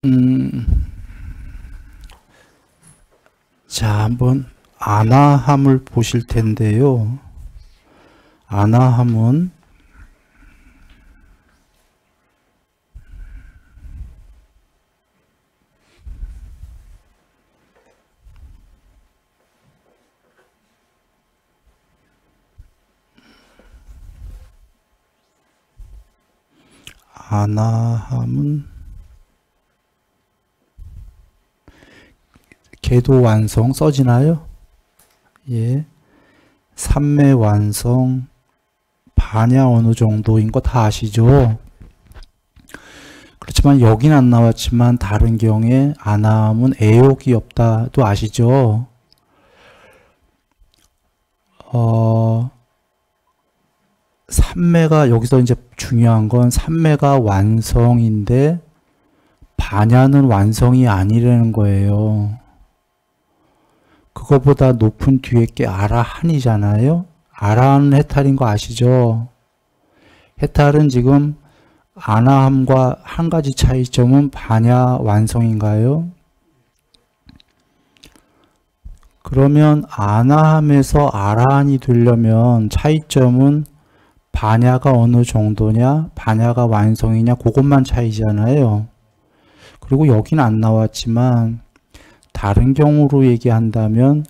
음, 자, 한번 아나함을 보실 텐데요. 아나함은 궤도 완성 써지나요? 예. 삼매 완성 반야 어느 정도인 거 다 아시죠? 그렇지만 여긴 안 나왔지만 다른 경우에 아나함은 애욕이 없다도 아시죠? 삼매가 여기서 이제 중요한 건 삼매가 완성인데 반야는 완성이 아니라는 거예요. 그거보다 높은 뒤에 게 아라한이잖아요. 아라한은 해탈인 거 아시죠? 해탈은 지금 아나함과 한 가지 차이점은 반야 완성인가요? 그러면 아나함에서 아라한이 되려면 차이점은 반야가 어느 정도냐, 반야가 완성이냐, 그것만 차이잖아요. 그리고 여기는 안 나왔지만 다른 경우로 얘기한다면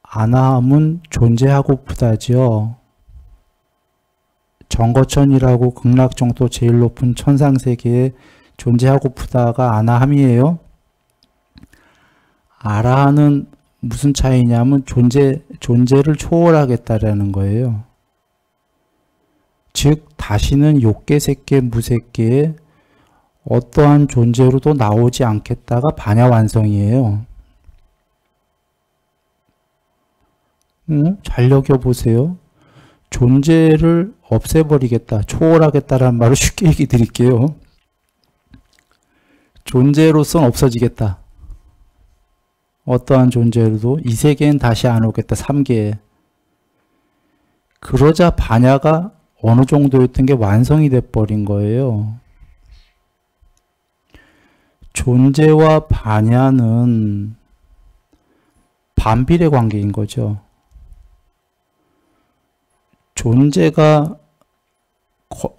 아나함은 존재하고프다죠. 정거천이라고 극락정토 제일 높은 천상세계에 존재하고프다가 아나함이에요. 아라한은 무슨 차이냐면 존재를 초월하겠다라는 거예요. 즉 다시는 욕계, 색계, 무색계에 어떠한 존재로도 나오지 않겠다가 반야 완성이에요. 잘 여겨보세요. 존재를 없애버리겠다, 초월하겠다라는 말을 쉽게 얘기 드릴게요. 존재로서는 없어지겠다. 어떠한 존재로도 이 세계엔 다시 안 오겠다. 3계에. 그러자 반야가 어느 정도였던 게 완성이 돼버린 거예요. 존재와 반야는 반비례 관계인 거죠. 존재가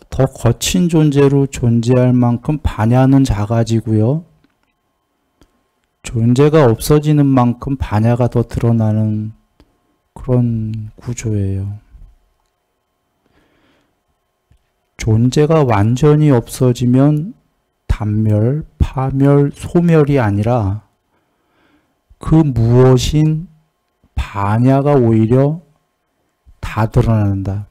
더 거친 존재로 존재할 만큼 반야는 작아지고요. 존재가 없어지는 만큼 반야가 더 드러나는 그런 구조예요. 존재가 완전히 없어지면 단멸, 파멸, 소멸이 아니라 그 무엇인 반야가 오히려 다 드러난다.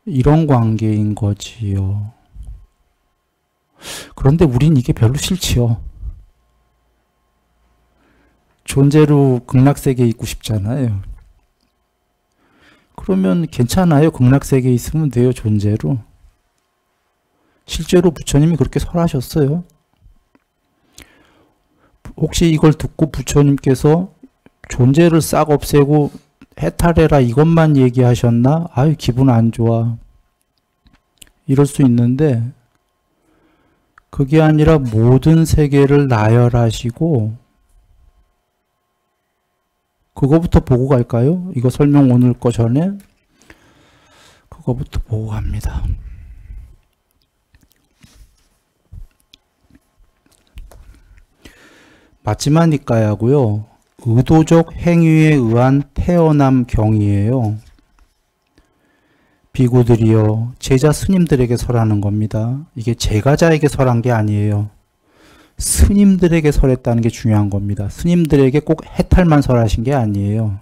이런 관계인 거지요. 그런데 우린 이게 별로 싫지요. 존재로 극락세계에 있고 싶잖아요. 그러면 괜찮아요. 극락세계에 있으면 돼요. 존재로. 실제로 부처님이 그렇게 설하셨어요. 혹시 이걸 듣고 부처님께서 존재를 싹 없애고 해탈해라 이것만 얘기하셨나? 아유 기분 안 좋아. 이럴 수 있는데 그게 아니라 모든 세계를 나열하시고 그거부터 보고 갈까요? 이거 설명 오늘 거 전에 그거부터 보고 갑니다. 마지막 니까야고요. 의도적 행위에 의한 태어남 경이에요. 비구들이요. 제자 스님들에게 설하는 겁니다. 이게 제가자에게 설한 게 아니에요. 스님들에게 설했다는 게 중요한 겁니다. 스님들에게 꼭 해탈만 설하신 게 아니에요.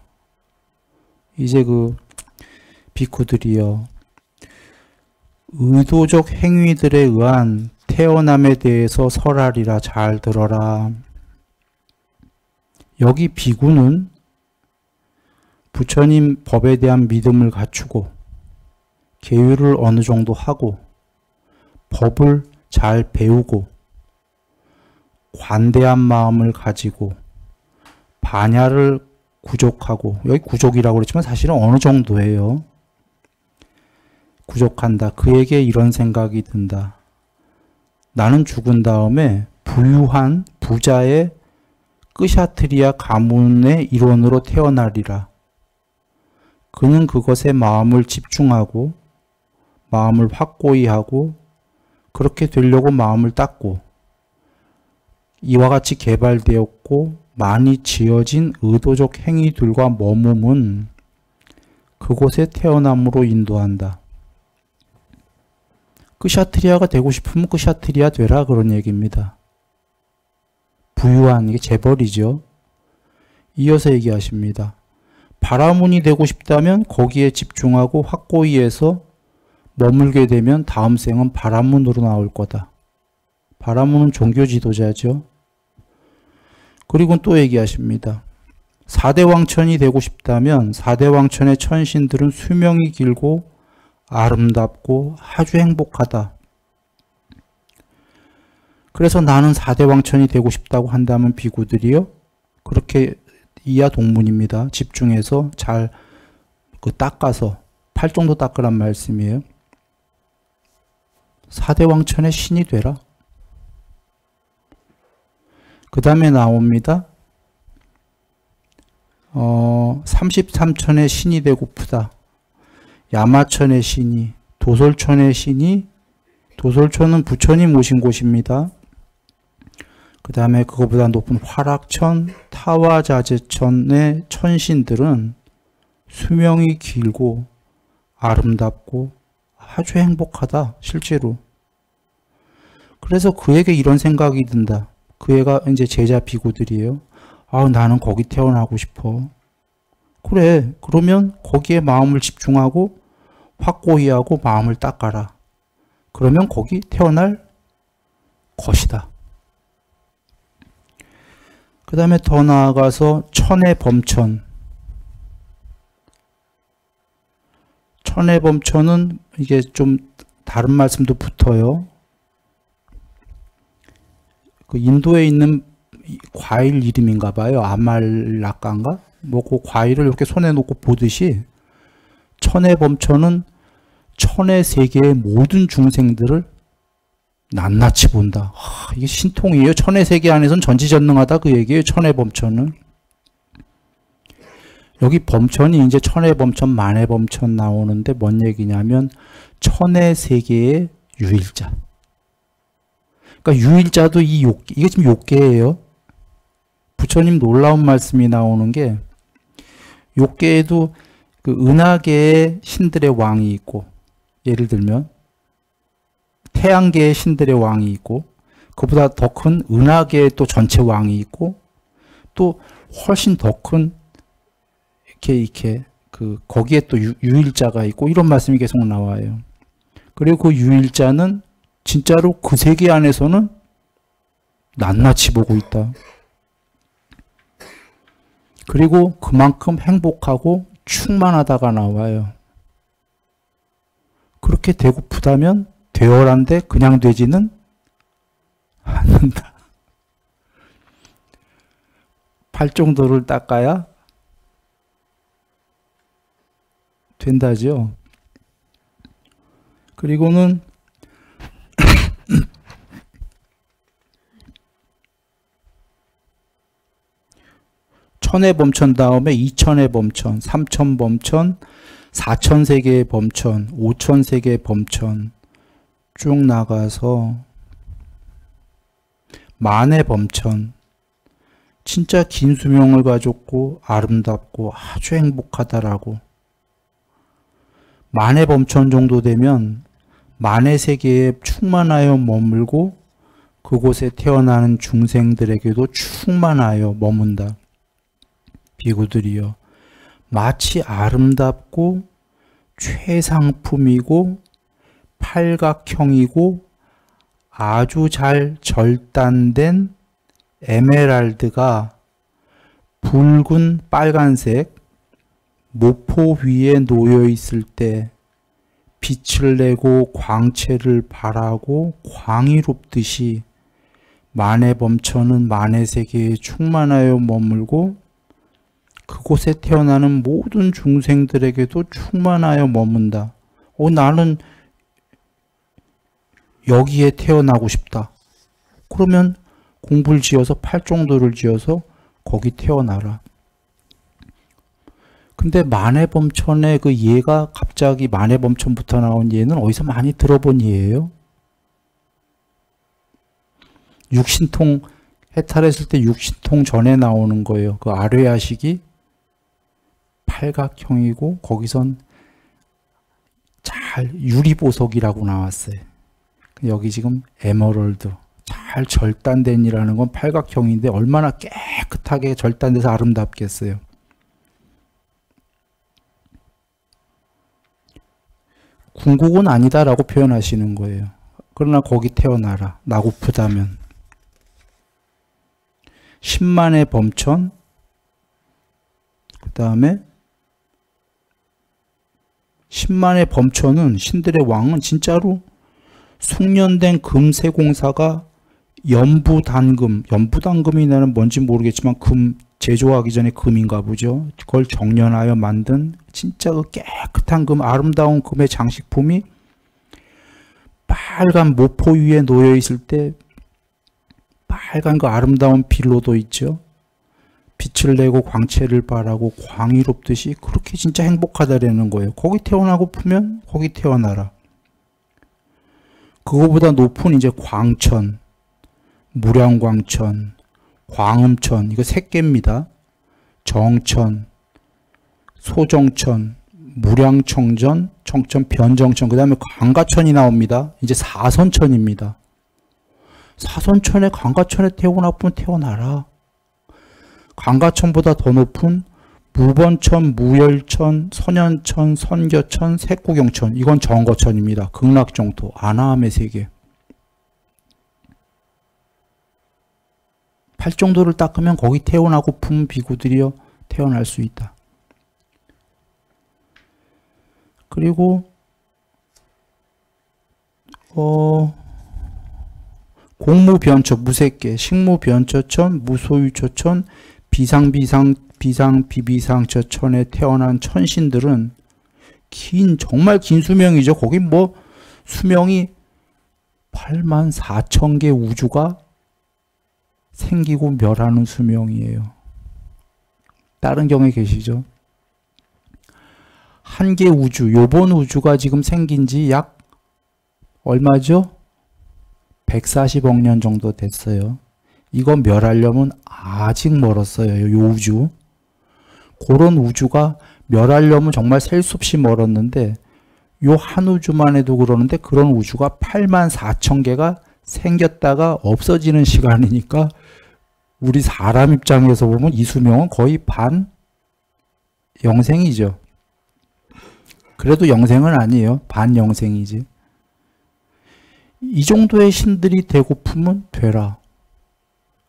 이제 그 비구들이요. 의도적 행위들에 의한 태어남에 대해서 설하리라. 잘 들어라. 여기 비구는 부처님 법에 대한 믿음을 갖추고 계율을 어느 정도 하고 법을 잘 배우고 관대한 마음을 가지고 반야를 구족하고, 여기 구족이라고 그랬지만 사실은 어느 정도예요. 구족한다. 그에게 이런 생각이 든다. 나는 죽은 다음에 부유한 부자의 끄샤트리아 가문의 일원으로 태어나리라. 그는 그것에 마음을 집중하고 마음을 확고히 하고 그렇게 되려고 마음을 닦고 이와 같이 개발되었고 많이 지어진 의도적 행위들과 머금은 그곳에 태어남으로 인도한다. 끄샤트리아가 되고 싶으면 끄샤트리아 되라 그런 얘기입니다. 부유한 이게 재벌이죠. 이어서 얘기하십니다. 바라문이 되고 싶다면 거기에 집중하고 확고히 해서 머물게 되면 다음 생은 바라문으로 나올 거다. 바라문은 종교 지도자죠. 그리고 또 얘기하십니다. 4대 왕천이 되고 싶다면 4대 왕천의 천신들은 수명이 길고 아름답고 아주 행복하다. 그래서 나는 4대 왕천이 되고 싶다고 한다면 비구들이요. 그렇게 이하 동문입니다. 집중해서 잘 닦아서 8정도 닦으란 말씀이에요. 4대 왕천의 신이 되라. 그 다음에 나옵니다. 33천의 신이 되고프다. 야마천의 신이, 도솔천의 신이, 도솔천은 부처님 모신 곳입니다. 그 다음에 그거보다 높은 화락천, 타와자제천의 천신들은 수명이 길고 아름답고 아주 행복하다, 실제로. 그래서 그에게 이런 생각이 든다. 그 애가 이제 제자 비구들이에요. 아, 나는 거기 태어나고 싶어. 그래, 그러면 거기에 마음을 집중하고 확고히 하고 마음을 닦아라. 그러면 거기 태어날 것이다. 그 다음에 더 나아가서 천의 범천. 천의 범천은 이게 좀 다른 말씀도 붙어요. 그 인도에 있는 과일 이름인가 봐요. 아말라카인가? 뭐 그 과일을 이렇게 손에 놓고 보듯이 천의 범천은 천의 세계의 모든 중생들을 낱낱이 본다. 이게 신통이에요. 천의 세계 안에서는 전지전능하다 그 얘기예요. 천의 범천은. 여기 범천이 이제 천의 범천, 만의 범천 나오는데 뭔 얘기냐면 천의 세계의 유일자. 그러니까 유일자도 이게 지금 욕계예요. 부처님 놀라운 말씀이 나오는 게 욕계에도 그 은하계의 신들의 왕이 있고, 예를 들면 태양계의 신들의 왕이 있고, 그보다 더 큰 은하계의 또 전체 왕이 있고, 또 훨씬 더 큰 이렇게 거기에 또 유일자가 있고, 이런 말씀이 계속 나와요. 그리고 그 유일자는 진짜로 그 세계 안에서는 낱낱이 보고 있다. 그리고 그만큼 행복하고 충만하다가 나와요. 그렇게 되고프다면 되어란데 그냥 되지는 않는다. 8정도를 닦아야 된다죠. 그리고는 천의 범천 다음에 2천의 범천, 3천 범천, 4천 세계의 범천, 5천 세계의 범천 쭉 나가서 만의 범천, 진짜 긴 수명을 가졌고 아름답고 아주 행복하다라고. 만의 범천 정도 되면 만의 세계에 충만하여 머물고 그곳에 태어나는 중생들에게도 충만하여 머문다. 비구들이여, 마치 아름답고 최상품이고 팔각형이고 아주 잘 절단된 에메랄드가 붉은 빨간색 모포 위에 놓여 있을 때 빛을 내고 광채를 발하고 광이롭듯이 만의 범천은 만의 세계에 충만하여 머물고 그곳에 태어나는 모든 중생들에게도 충만하여 머문다. 나는 여기에 태어나고 싶다. 그러면 공부를 지어서 팔종도를 지어서 거기 태어나라. 근데 만해범천의 그 예가 갑자기 만해범천부터 나온 예는 어디서 많이 들어본 예예요? 육신통 해탈했을 때 육신통 전에 나오는 거예요. 그 아뢰야식이 팔각형이고 거기선 잘 유리보석이라고 나왔어요. 여기 지금 에메랄드 잘 절단된 이라는 건 팔각형인데 얼마나 깨끗하게 절단돼서 아름답겠어요. 궁극은 아니다라고 표현하시는 거예요. 그러나 거기 태어나라. 나고프다면. 10만의 범천, 그 다음에 10만의 범천은 신들의 왕은 진짜로 숙련된 금세공사가 연부단금이라는 뭔지 모르겠지만 금 제조하기 전에 금인가 보죠. 그걸 정련하여 만든 진짜 그 깨끗한 금, 아름다운 금의 장식품이 빨간 모포 위에 놓여 있을 때 빨간 그 아름다운 빌로도 있죠. 빛을 내고 광채를 발하고 광이롭듯이 그렇게 진짜 행복하다라는 거예요. 거기 태어나고프면 거기 태어나라. 그거보다 높은 이제 광천, 무량광천, 광음천, 이거 세 개입니다. 정천, 소정천, 무량청전, 청천, 변정천, 그 다음에 광가천이 나옵니다. 이제 사선천입니다. 사선천에 광가천에 태어나면 태어나라. 광가천보다 더 높은 무번천, 무열천, 선현천, 선교천, 색구경천, 이건 정거천입니다. 극락정토, 아나함의 세계. 팔정도를 닦으면 거기 태어나고픈 비구들이여 태어날 수 있다. 그리고 공무변처, 무색계, 식무변처천, 무소유처천, 비비상처천에 태어난 천신들은 정말 긴 수명이죠. 거기 뭐 수명이 84,000개 우주가 생기고 멸하는 수명이에요. 다른 경우에 계시죠? 한 개 우주, 요번 우주가 지금 생긴 지 약 얼마죠? 140억 년 정도 됐어요. 이거 멸하려면 아직 멀었어요. 요 우주. 그런 우주가 멸하려면 정말 셀 수 없이 멀었는데 요 한 우주만 해도 그러는데 그런 우주가 84,000개가 생겼다가 없어지는 시간이니까 우리 사람 입장에서 보면 이 수명은 거의 반 영생이죠. 그래도 영생은 아니에요. 반 영생이지. 이 정도의 신들이 되고프면 되라.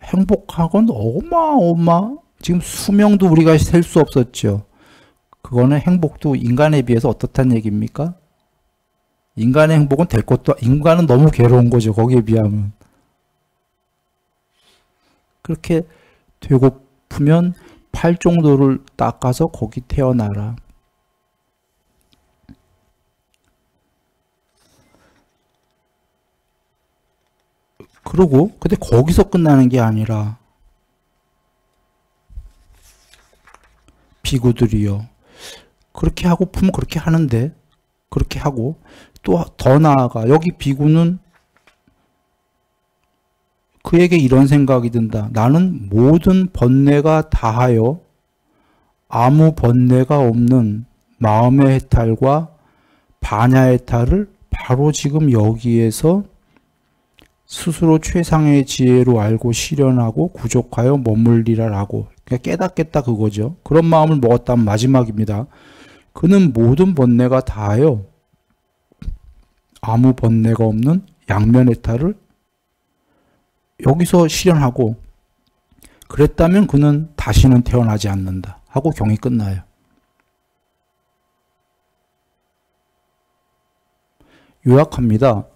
행복하건 어마어마. 지금 수명도 우리가 셀 수 없었죠. 그거는 행복도 인간에 비해서 어떻단 얘기입니까? 인간의 행복은 될 것도, 인간은 너무 괴로운 거죠. 거기에 비하면. 그렇게 되고프면 팔정도를 닦아서 거기 태어나라. 그러고 근데 거기서 끝나는 게 아니라 비구들이요. 그렇게 하고프면 그렇게 하는데 그렇게 하고 또 더 나아가 여기 비구는 그에게 이런 생각이 든다. 나는 모든 번뇌가 다하여 아무 번뇌가 없는 마음의 해탈과 반야의 해탈을 바로 지금 여기에서 스스로 최상의 지혜로 알고 실현하고 구족하여 머물리라라고 그러니까 깨닫겠다 그거죠. 그런 마음을 먹었다면 마지막입니다. 그는 모든 번뇌가 다하여 아무 번뇌가 없는 양면해탈을 여기서 실현하고 그랬다면 그는 다시는 태어나지 않는다 하고 경이 끝나요. 요약합니다.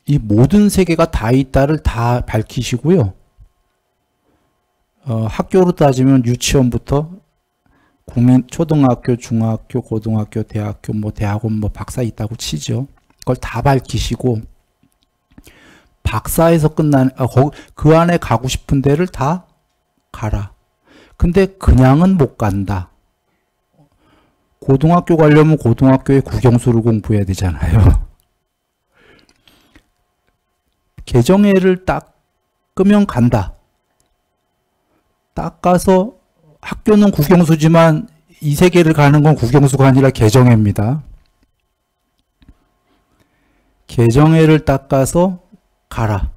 이 모든 세계가 다 있다를 다 밝히시고요. 학교로 따지면 유치원부터 초등학교, 중학교, 고등학교, 대학교, 대학원, 박사 있다고 치죠. 그걸 다 밝히시고, 박사에서 그 안에 가고 싶은 데를 다 가라. 근데 그냥은 못 간다. 고등학교 가려면 고등학교에 국영수를 공부해야 되잖아요. 개정회를 닦으면 간다. 닦아서 학교는 국영수지만 이 세계를 가는 건 국영수가 아니라 개정회입니다. 개정회를 닦아서 가라.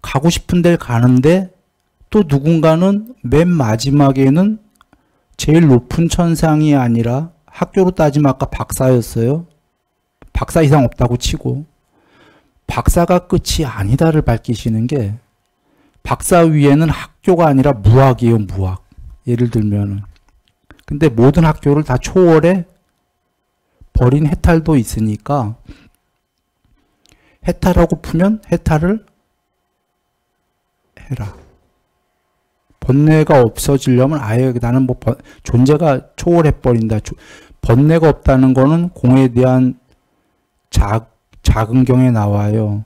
가고 싶은 데를 가는데 또 누군가는 맨 마지막에는 제일 높은 천상이 아니라 학교로 따지면 아까 박사였어요. 박사 이상 없다고 치고 박사가 끝이 아니다를 밝히시는 게 박사 위에는 학교가 아니라 무학이에요. 무학. 예를 들면은. 근데 모든 학교를 다 초월해 버린 해탈도 있으니까 해탈하고 풀면 해탈을 해라. 번뇌가 없어지려면 아예 나는 존재가 초월해버린다. 번뇌가 없다는 거는 공에 대한 작은경에 나와요.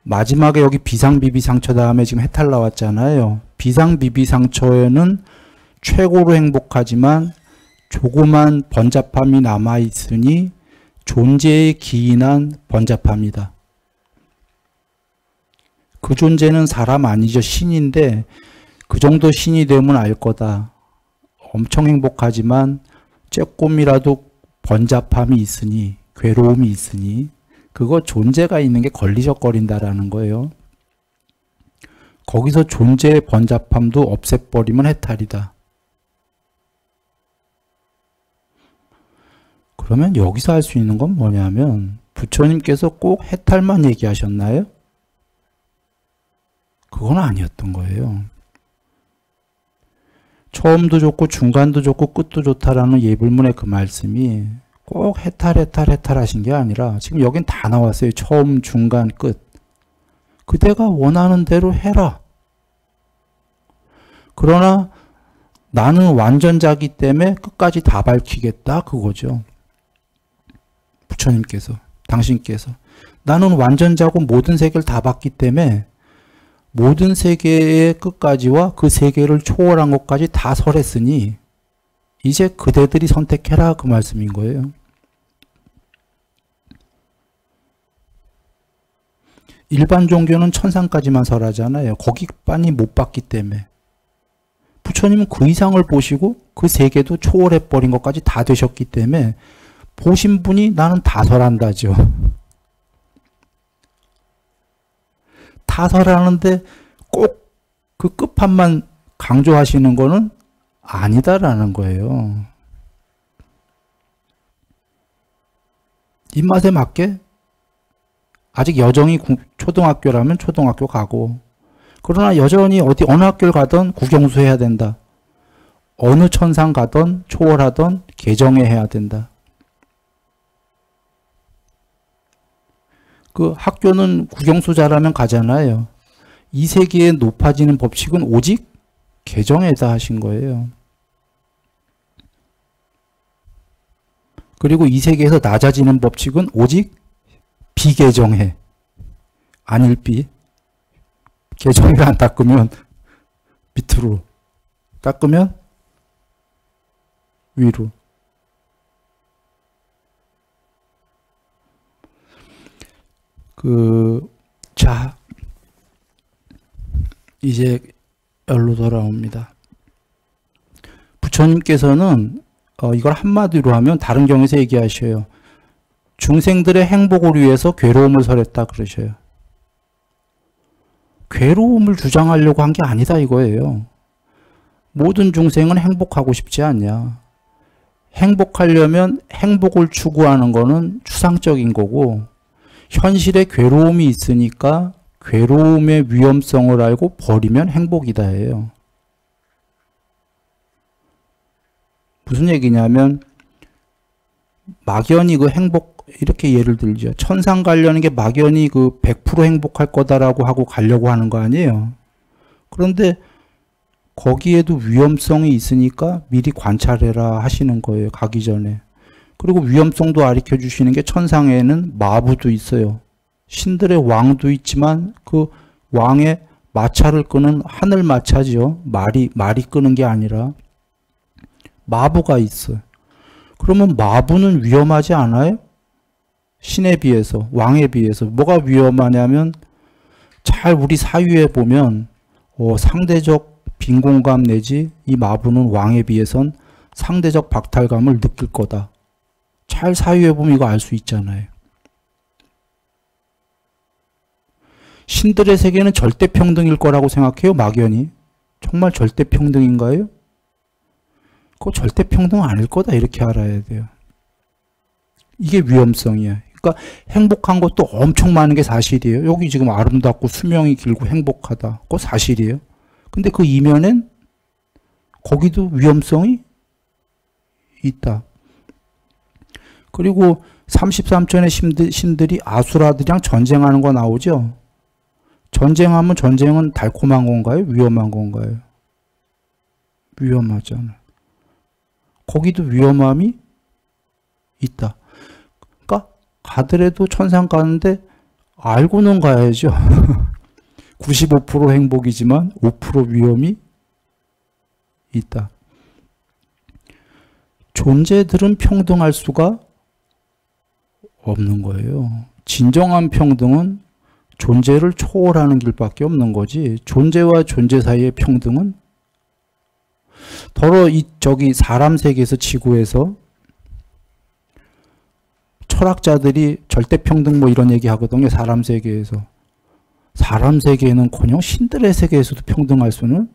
마지막에 여기 비상비비상처 다음에 지금 해탈 나왔잖아요. 비상비비상처에는 최고로 행복하지만 조그만 번잡함이 남아있으니 존재에 기인한 번잡함이다. 그 존재는 사람 아니죠. 신인데 그 정도 신이 되면 알 거다. 엄청 행복하지만 조금이라도 번잡함이 있으니 괴로움이 있으니 그거 존재가 있는 게 걸리적거린다라는 거예요. 거기서 존재의 번잡함도 없애버리면 해탈이다. 그러면 여기서 할 수 있는 건 뭐냐면 부처님께서 꼭 해탈만 얘기하셨나요? 그건 아니었던 거예요. 처음도 좋고 중간도 좋고 끝도 좋다라는 예불문의 그 말씀이 꼭 해탈 하신 게 아니라 지금 여긴 다 나왔어요. 처음, 중간, 끝. 그대가 원하는 대로 해라. 그러나 나는 완전자기 때문에 끝까지 다 밝히겠다. 그거죠. 부처님께서, 당신께서. 나는 완전자고 모든 세계를 다 봤기 때문에 모든 세계의 끝까지와 그 세계를 초월한 것까지 다 설했으니 이제 그대들이 선택해라. 그 말씀인 거예요. 일반 종교는 천상까지만 설하잖아요. 거기까지 못 봤기 때문에. 부처님은 그 이상을 보시고 그 세계도 초월해버린 것까지 다 되셨기 때문에 보신 분이 나는 다 설한다죠. 다 설하는데 꼭 그 끝판만 강조하시는 거는 아니다라는 거예요. 입맛에 맞게 아직 여정이 초등학교라면 초등학교 가고 그러나 여전히 어느 학교를 가든 국영수 해야 된다. 어느 천상 가든 초월하든 개정해 해야 된다. 그 학교는 국영수 잘하면 가잖아요. 이 세계에 높아지는 법칙은 오직 개정에다 하신 거예요. 그리고 이 세계에서 낮아지는 법칙은 오직 비개정해. 안일비. 개정을 안 닦으면 밑으로. 닦으면 위로. 자, 이제 열로 돌아옵니다. 부처님께서는 이걸 한마디로 하면 다른 경에서 얘기하셔요. 중생들의 행복을 위해서 괴로움을 설했다 그러셔요. 괴로움을 주장하려고 한 게 아니다 이거예요. 모든 중생은 행복하고 싶지 않냐. 행복하려면 행복을 추구하는 거는 추상적인 거고 현실에 괴로움이 있으니까 괴로움의 위험성을 알고 버리면 행복이다 해요. 무슨 얘기냐면 막연히 그 행복 이렇게 예를 들죠. 천상 가려는 게 막연히 그 100% 행복할 거다라고 하고 가려고 하는 거 아니에요. 그런데 거기에도 위험성이 있으니까 미리 관찰해라 하시는 거예요. 가기 전에. 그리고 위험성도 가르쳐 주시는 게 천상에는 마부도 있어요. 신들의 왕도 있지만 그 왕의 마차를 끄는 하늘 마차지요. 말이 끄는 게 아니라 마부가 있어요. 그러면 마부는 위험하지 않아요? 신에 비해서, 왕에 비해서. 뭐가 위험하냐면 잘 우리 사유에 보면 상대적 빈곤감 내지 이 마부는 왕에 비해선 상대적 박탈감을 느낄 거다. 잘 사유에 보면 이거 알 수 있잖아요. 신들의 세계는 절대평등일 거라고 생각해요? 막연히. 정말 절대평등인가요? 그거 절대평등 아닐 거다 이렇게 알아야 돼요. 이게 위험성이야. 그러니까 행복한 것도 엄청 많은 게 사실이에요. 여기 지금 아름답고 수명이 길고 행복하다. 그거 사실이에요. 근데 그 이면엔 거기도 위험성이 있다. 그리고 33천의 신들이 아수라들이랑 전쟁하는 거 나오죠. 전쟁하면 전쟁은 달콤한 건가요? 위험한 건가요? 위험하잖아요. 거기도 위험함이 있다. 그러니까 가더라도 천상 가는데 알고는 가야죠. 95% 행복이지만 5% 위험이 있다. 존재들은 평등할 수가 없는 거예요. 진정한 평등은 존재를 초월하는 길밖에 없는 거지. 존재와 존재 사이의 평등은 더러 저기 사람 세계에서 지구에서 철학자들이 절대평등 뭐 이런 얘기 하거든요. 사람 세계에서. 사람 세계에는커녕 신들의 세계에서도 평등할 수는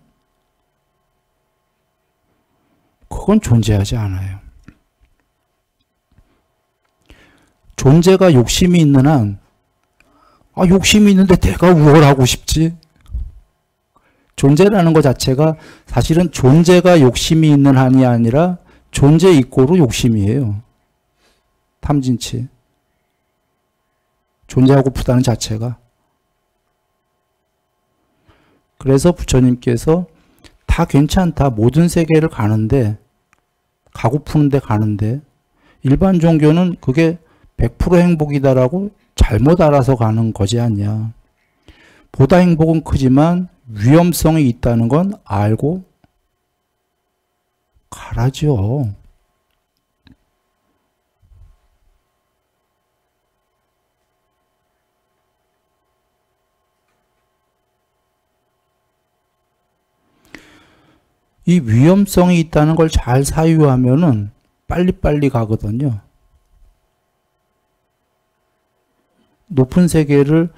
그건 존재하지 않아요. 존재가 욕심이 있는 한 욕심이 있는데 내가 우월하고 싶지. 존재라는 것 자체가 사실은 존재가 욕심이 있는 한이 아니라 존재 이꼬르 욕심이에요. 탐진치. 존재하고 부다는 자체가. 그래서 부처님께서 다 괜찮다. 모든 세계를 가는데 가고프는 데 가는데 일반 종교는 그게 100% 행복이다라고 잘못 알아서 가는 거지 않냐. 보다 행복은 크지만 위험성이 있다는 건 알고 가라죠. 이 위험성이 있다는 걸 잘 사유하면은 빨리빨리 가거든요. 높은 세계를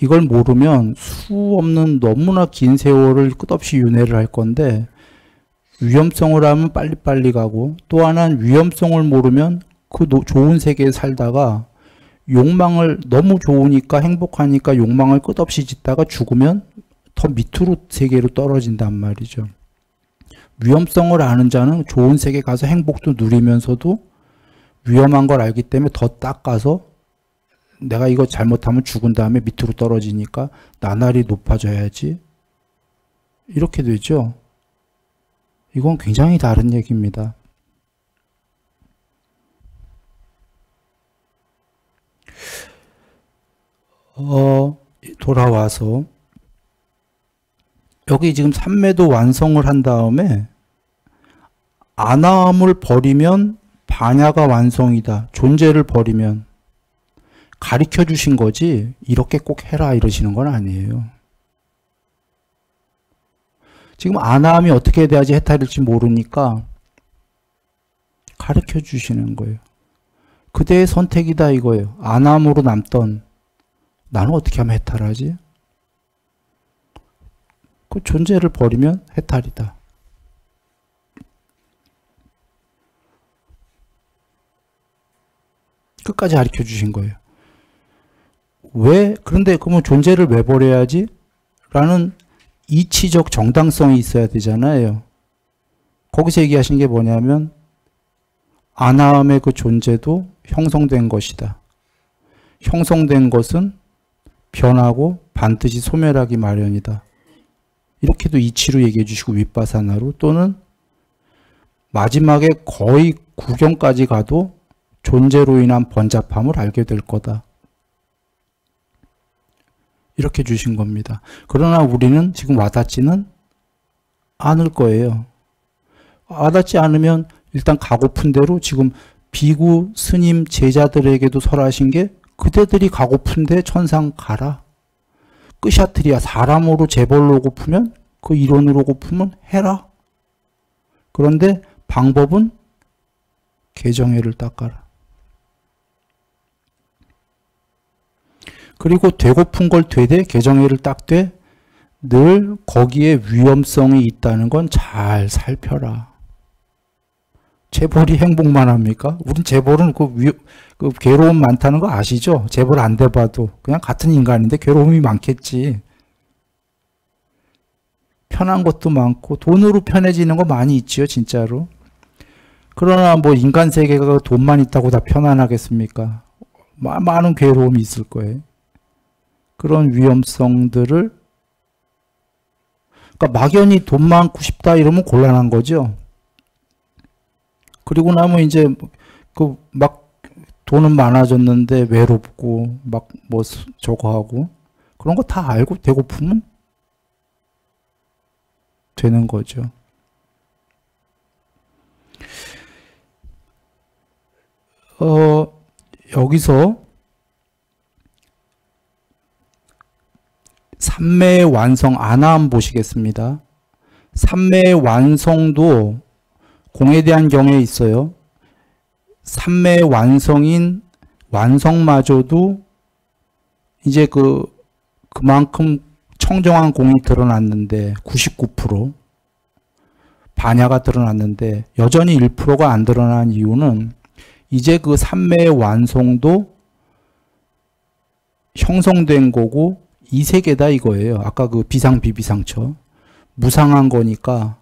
이걸 모르면 수 없는 너무나 긴 세월을 끝없이 윤회를 할 건데 위험성을 하면 빨리빨리 가고 또 하나는 위험성을 모르면 그 좋은 세계에 살다가 욕망을 너무 좋으니까 행복하니까 욕망을 끝없이 짓다가 죽으면 더 밑으로 세계로 떨어진단 말이죠. 위험성을 아는 자는 좋은 세계 가서 행복도 누리면서도 위험한 걸 알기 때문에 더 닦아서 내가 이거 잘못하면 죽은 다음에 밑으로 떨어지니까 나날이 높아져야지. 이렇게 되죠. 이건 굉장히 다른 얘기입니다. 돌아와서 여기 지금 삼매도 완성을 한 다음에 아나함을 버리면 반야가 완성이다. 존재를 버리면 가르쳐 주신 거지 이렇게 꼭 해라 이러시는 건 아니에요. 지금 아나함이 어떻게 돼야지 해탈일지 모르니까 가르쳐 주시는 거예요. 그대의 선택이다 이거예요. 아나함으로 남던 나는 어떻게 하면 해탈하지? 그 존재를 버리면 해탈이다. 끝까지 가르쳐 주신 거예요. 왜? 그런데 그러면 존재를 왜 버려야지? 라는 이치적 정당성이 있어야 되잖아요. 거기서 얘기하신 게 뭐냐면 아나함의 그 존재도 형성된 것이다. 형성된 것은 변하고 반드시 소멸하기 마련이다. 이렇게도 이치로 얘기해 주시고 윗바사나로, 또는 마지막에 거의 구경까지 가도 존재로 인한 번잡함을 알게 될 거다. 이렇게 주신 겁니다. 그러나 우리는 지금 와닿지는 않을 거예요. 와닿지 않으면 일단 가고픈 대로 지금 비구 스님 제자들에게도 설하신 게 그대들이 가고픈데 천상 가라. 끄샤트리야. 사람으로 재벌로 고프면 그 이론으로 고프면 해라. 그런데 방법은 개정회를 닦아라. 그리고 되고픈 걸 되되 개정회를 닦되 늘 거기에 위험성이 있다는 건 잘 살펴라. 재벌이 행복만 합니까? 우린 재벌은 그 괴로움 많다는 거 아시죠? 재벌 안 돼봐도 그냥 같은 인간인데 괴로움이 많겠지. 편한 것도 많고 돈으로 편해지는 거 많이 있지요, 진짜로. 그러나 뭐 인간 세계가 돈만 있다고 다 편안하겠습니까? 많은 괴로움이 있을 거예요. 그런 위험성들을, 그러니까 막연히 돈 많고 싶다 이러면 곤란한 거죠. 그리고 나면 이제 막 돈은 많아졌는데 외롭고 막 뭐 저거 하고 그런 거 다 알고 배고프면 되는 거죠. 여기서 삼매의 완성 아나함 보시겠습니다. 삼매의 완성도 공에 대한 경에 있어요. 삼매의 완성인 완성마저도 이제 그만큼 청정한 공이 드러났는데 99% 반야가 드러났는데 여전히 1%가 안 드러난 이유는 이제 그 삼매의 완성도 형성된 거고 이 세계다 이거예요. 아까 그 비상 비비상처 무상한 거니까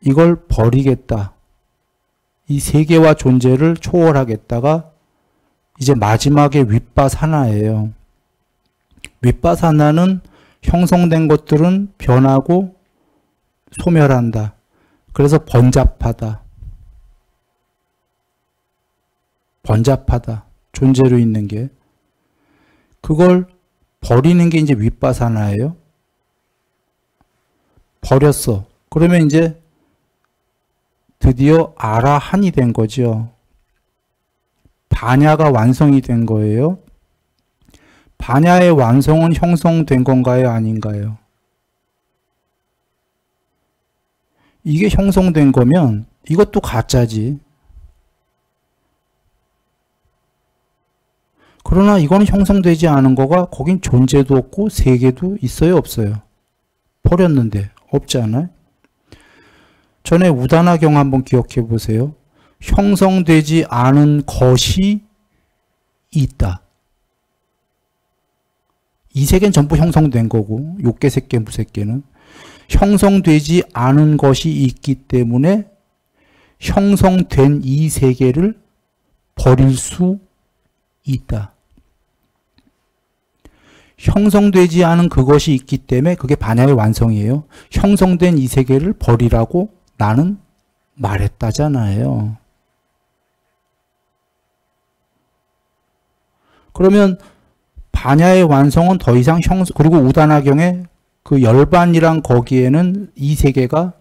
이걸 버리겠다. 이 세계와 존재를 초월하겠다가 이제 마지막에 윗바사나예요. 윗바사나는 형성된 것들은 변하고 소멸한다. 그래서 번잡하다. 번잡하다. 존재로 있는 게. 그걸 버리는 게 이제 윗바사나예요. 버렸어. 그러면 이제 드디어 아라한이 된 거죠. 반야가 완성이 된 거예요. 반야의 완성은 형성된 건가요? 아닌가요? 이게 형성된 거면 이것도 가짜지. 그러나 이거는 형성되지 않은 거가 거긴 존재도 없고 세계도 있어요? 없어요? 버렸는데 없지 않아요? 전에 우다나경 한번 기억해 보세요. 형성되지 않은 것이 있다. 이 세계는 전부 형성된 거고 욕계, 색계, 무색계는 형성되지 않은 것이 있기 때문에 형성된 이 세계를 버릴 수 있다. 형성되지 않은 그것이 있기 때문에 그게 반야의 완성이에요. 형성된 이 세계를 버리라고 나는 말했다잖아요. 그러면 반야의 완성은 더 이상 그리고 우다나경의 그 열반이란 거기에는 이 세계가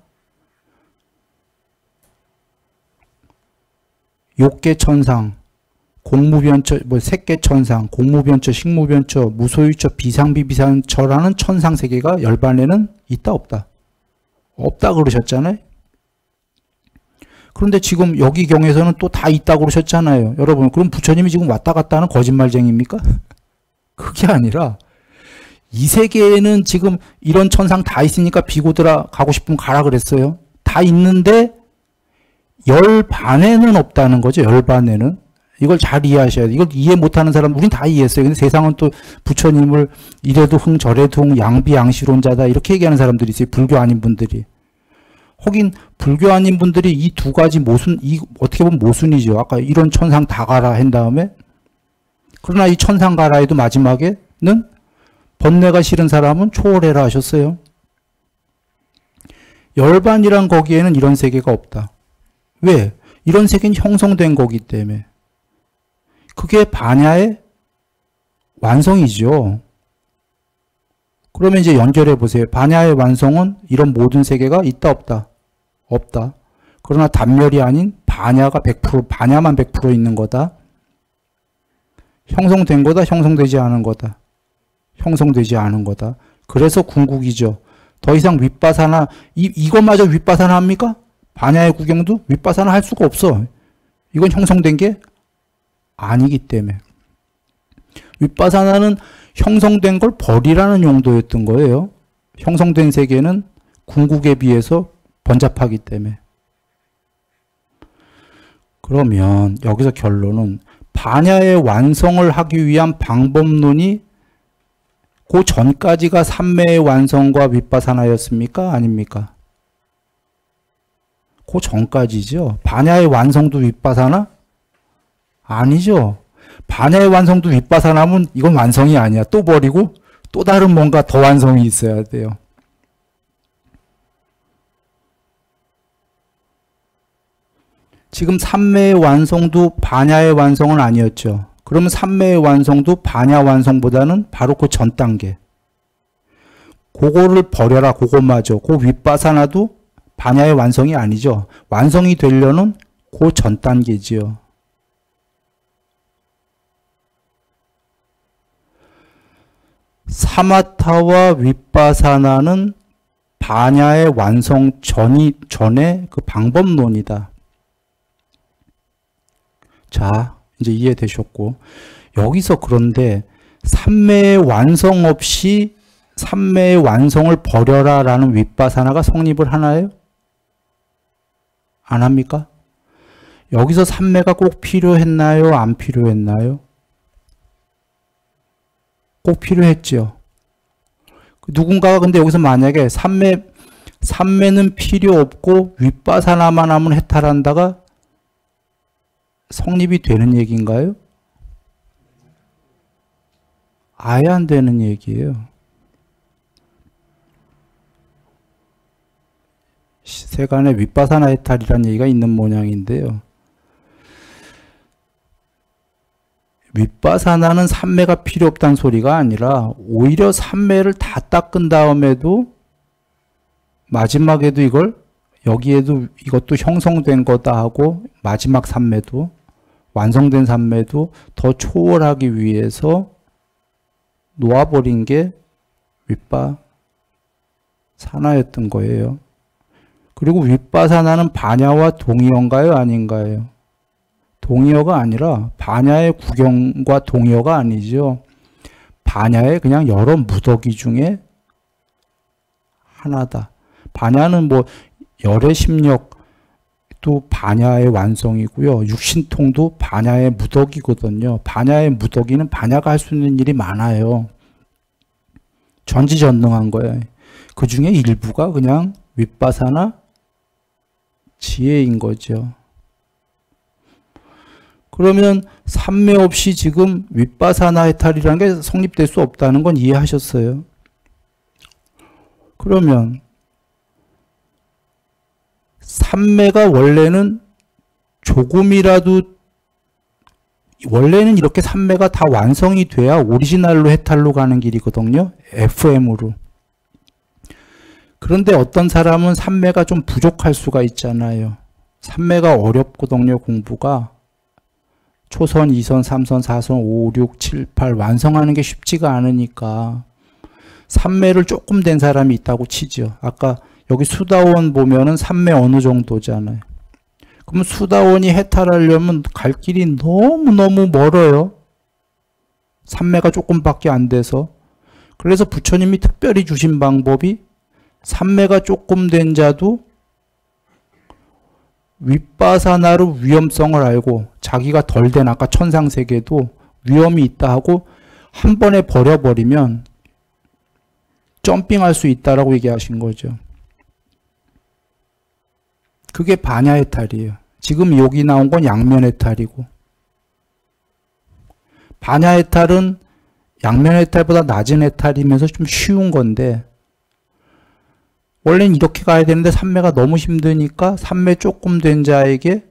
욕계천상, 공무변처, 색계천상, 공무변처, 식무변처, 무소유처, 비상비비상처라는 천상 세계가 열반에는 있다 없다? 없다 그러셨잖아요. 그런데 지금 여기 경에서는 또 다 있다고 그러셨잖아요. 여러분, 그럼 부처님이 지금 왔다 갔다 하는 거짓말쟁이입니까? 그게 아니라 이 세계에는 지금 이런 천상 다 있으니까 비고들아 가고 싶으면 가라 그랬어요. 다 있는데 열반에는 없다는 거죠. 열반에는. 이걸 잘 이해하셔야 돼요. 이걸 이해 못하는 사람, 우린 다 이해했어요. 근데 세상은 또 부처님을 이래도 흥 저래도 흥 양비양시론자다 이렇게 얘기하는 사람들이 있어요. 불교 아닌 분들이. 혹은 불교 아닌 분들이 이 두 가지 모순, 어떻게 보면 모순이죠. 아까 이런 천상 다 가라 한 다음에 그러나 이 천상 가라 해도 마지막에는 번뇌가 싫은 사람은 초월해라 하셨어요. 열반이란 거기에는 이런 세계가 없다. 왜? 이런 세계는 형성된 거기 때문에. 그게 반야의 완성이죠. 그러면 이제 연결해 보세요. 반야의 완성은 이런 모든 세계가 있다 없다? 없다. 그러나 단멸이 아닌 반야가 100%, 반야만 100% 있는 거다. 형성된 거다, 형성되지 않은 거다. 형성되지 않은 거다. 그래서 궁극이죠. 더 이상 윗바사나, 이것마저 윗바사나 합니까? 반야의 구경도 윗바사나 할 수가 없어. 이건 형성된 게 아니기 때문에. 윗바사나는 형성된 걸 버리라는 용도였던 거예요. 형성된 세계는 궁극에 비해서 번잡하기 때문에. 그러면 여기서 결론은 반야의 완성을 하기 위한 방법론이 그 전까지가 삼매의 완성과 윗바사나였습니까? 아닙니까? 그 전까지죠. 반야의 완성도 윗바사나? 아니죠. 반야의 완성도 윗바사나면 이건 완성이 아니야. 또 버리고 또 다른 뭔가 더 완성이 있어야 돼요. 지금 삼매의 완성도 반야의 완성은 아니었죠. 그러면 삼매의 완성도 반야 완성보다는 바로 그 전 단계. 그거를 버려라. 그것마저. 그 윗바사나도 반야의 완성이 아니죠. 완성이 되려는 그 전 단계지요. 사마타와 윗바사나는 반야의 완성 전의 그 방법론이다. 자, 이제 이해되셨고, 여기서 그런데 삼매의 완성 없이 삼매의 완성을 버려라 라는 윗바사나가 성립을 하나요? 안 합니까? 여기서 삼매가 꼭 필요했나요? 안 필요했나요? 꼭 필요했죠. 누군가가 근데 여기서 만약에 삼매는 필요 없고 윗바사나만 하면 해탈한다가 성립이 되는 얘기인가요? 아예 안 되는 얘기예요. 세간에 윗바사나 해탈이라는 얘기가 있는 모양인데요. 윗바사나는 삼매가 필요 없다는 소리가 아니라 오히려 삼매를 다 닦은 다음에도 마지막에도 여기에도 이것도 형성된 거다 하고 마지막 삼매도 완성된 삼매도 더 초월하기 위해서 놓아버린 게 윗바사나였던 거예요. 그리고 윗바사나는 반야와 동의어인가요? 아닌가요? 동의어가 아니라 반야의 구경과 동의어가 아니죠. 반야의 그냥 여러 무더기 중에 하나다. 반야는 뭐 열의 심력도 반야의 완성이고요. 육신통도 반야의 무더기거든요. 반야의 무더기는 반야가 할 수 있는 일이 많아요. 전지전능한 거예요. 그 중에 일부가 그냥 윗바사나 지혜인 거죠. 그러면 삼매 없이 지금 윗바사나 해탈이라는 게 성립될 수 없다는 건 이해하셨어요? 그러면 삼매가 원래는 원래는 이렇게 삼매가 다 완성이 돼야 오리지널로 해탈로 가는 길이거든요. FM으로. 그런데 어떤 사람은 삼매가 좀 부족할 수가 있잖아요. 삼매가 어렵거든요, 공부가. 초선, 2선, 3선, 4선, 5, 6, 7, 8 완성하는 게 쉽지가 않으니까 삼매를 조금 된 사람이 있다고 치죠. 아까 여기 수다원 보면은 삼매 어느 정도잖아요. 그러면 수다원이 해탈하려면 갈 길이 너무너무 멀어요. 삼매가 조금밖에 안 돼서. 그래서 부처님이 특별히 주신 방법이 삼매가 조금 된 자도 윗바사나로 위험성을 알고 자기가 덜 된 아까 천상세계도 위험이 있다 하고 한 번에 버려버리면 점핑할 수 있다라고 얘기하신 거죠. 그게 반야해탈이에요. 지금 여기 나온 건 양면해탈이고, 반야해탈은 양면해탈보다 낮은 해탈이면서 좀 쉬운 건데, 원래는 이렇게 가야 되는데 삼매가 너무 힘드니까 삼매 조금 된 자에게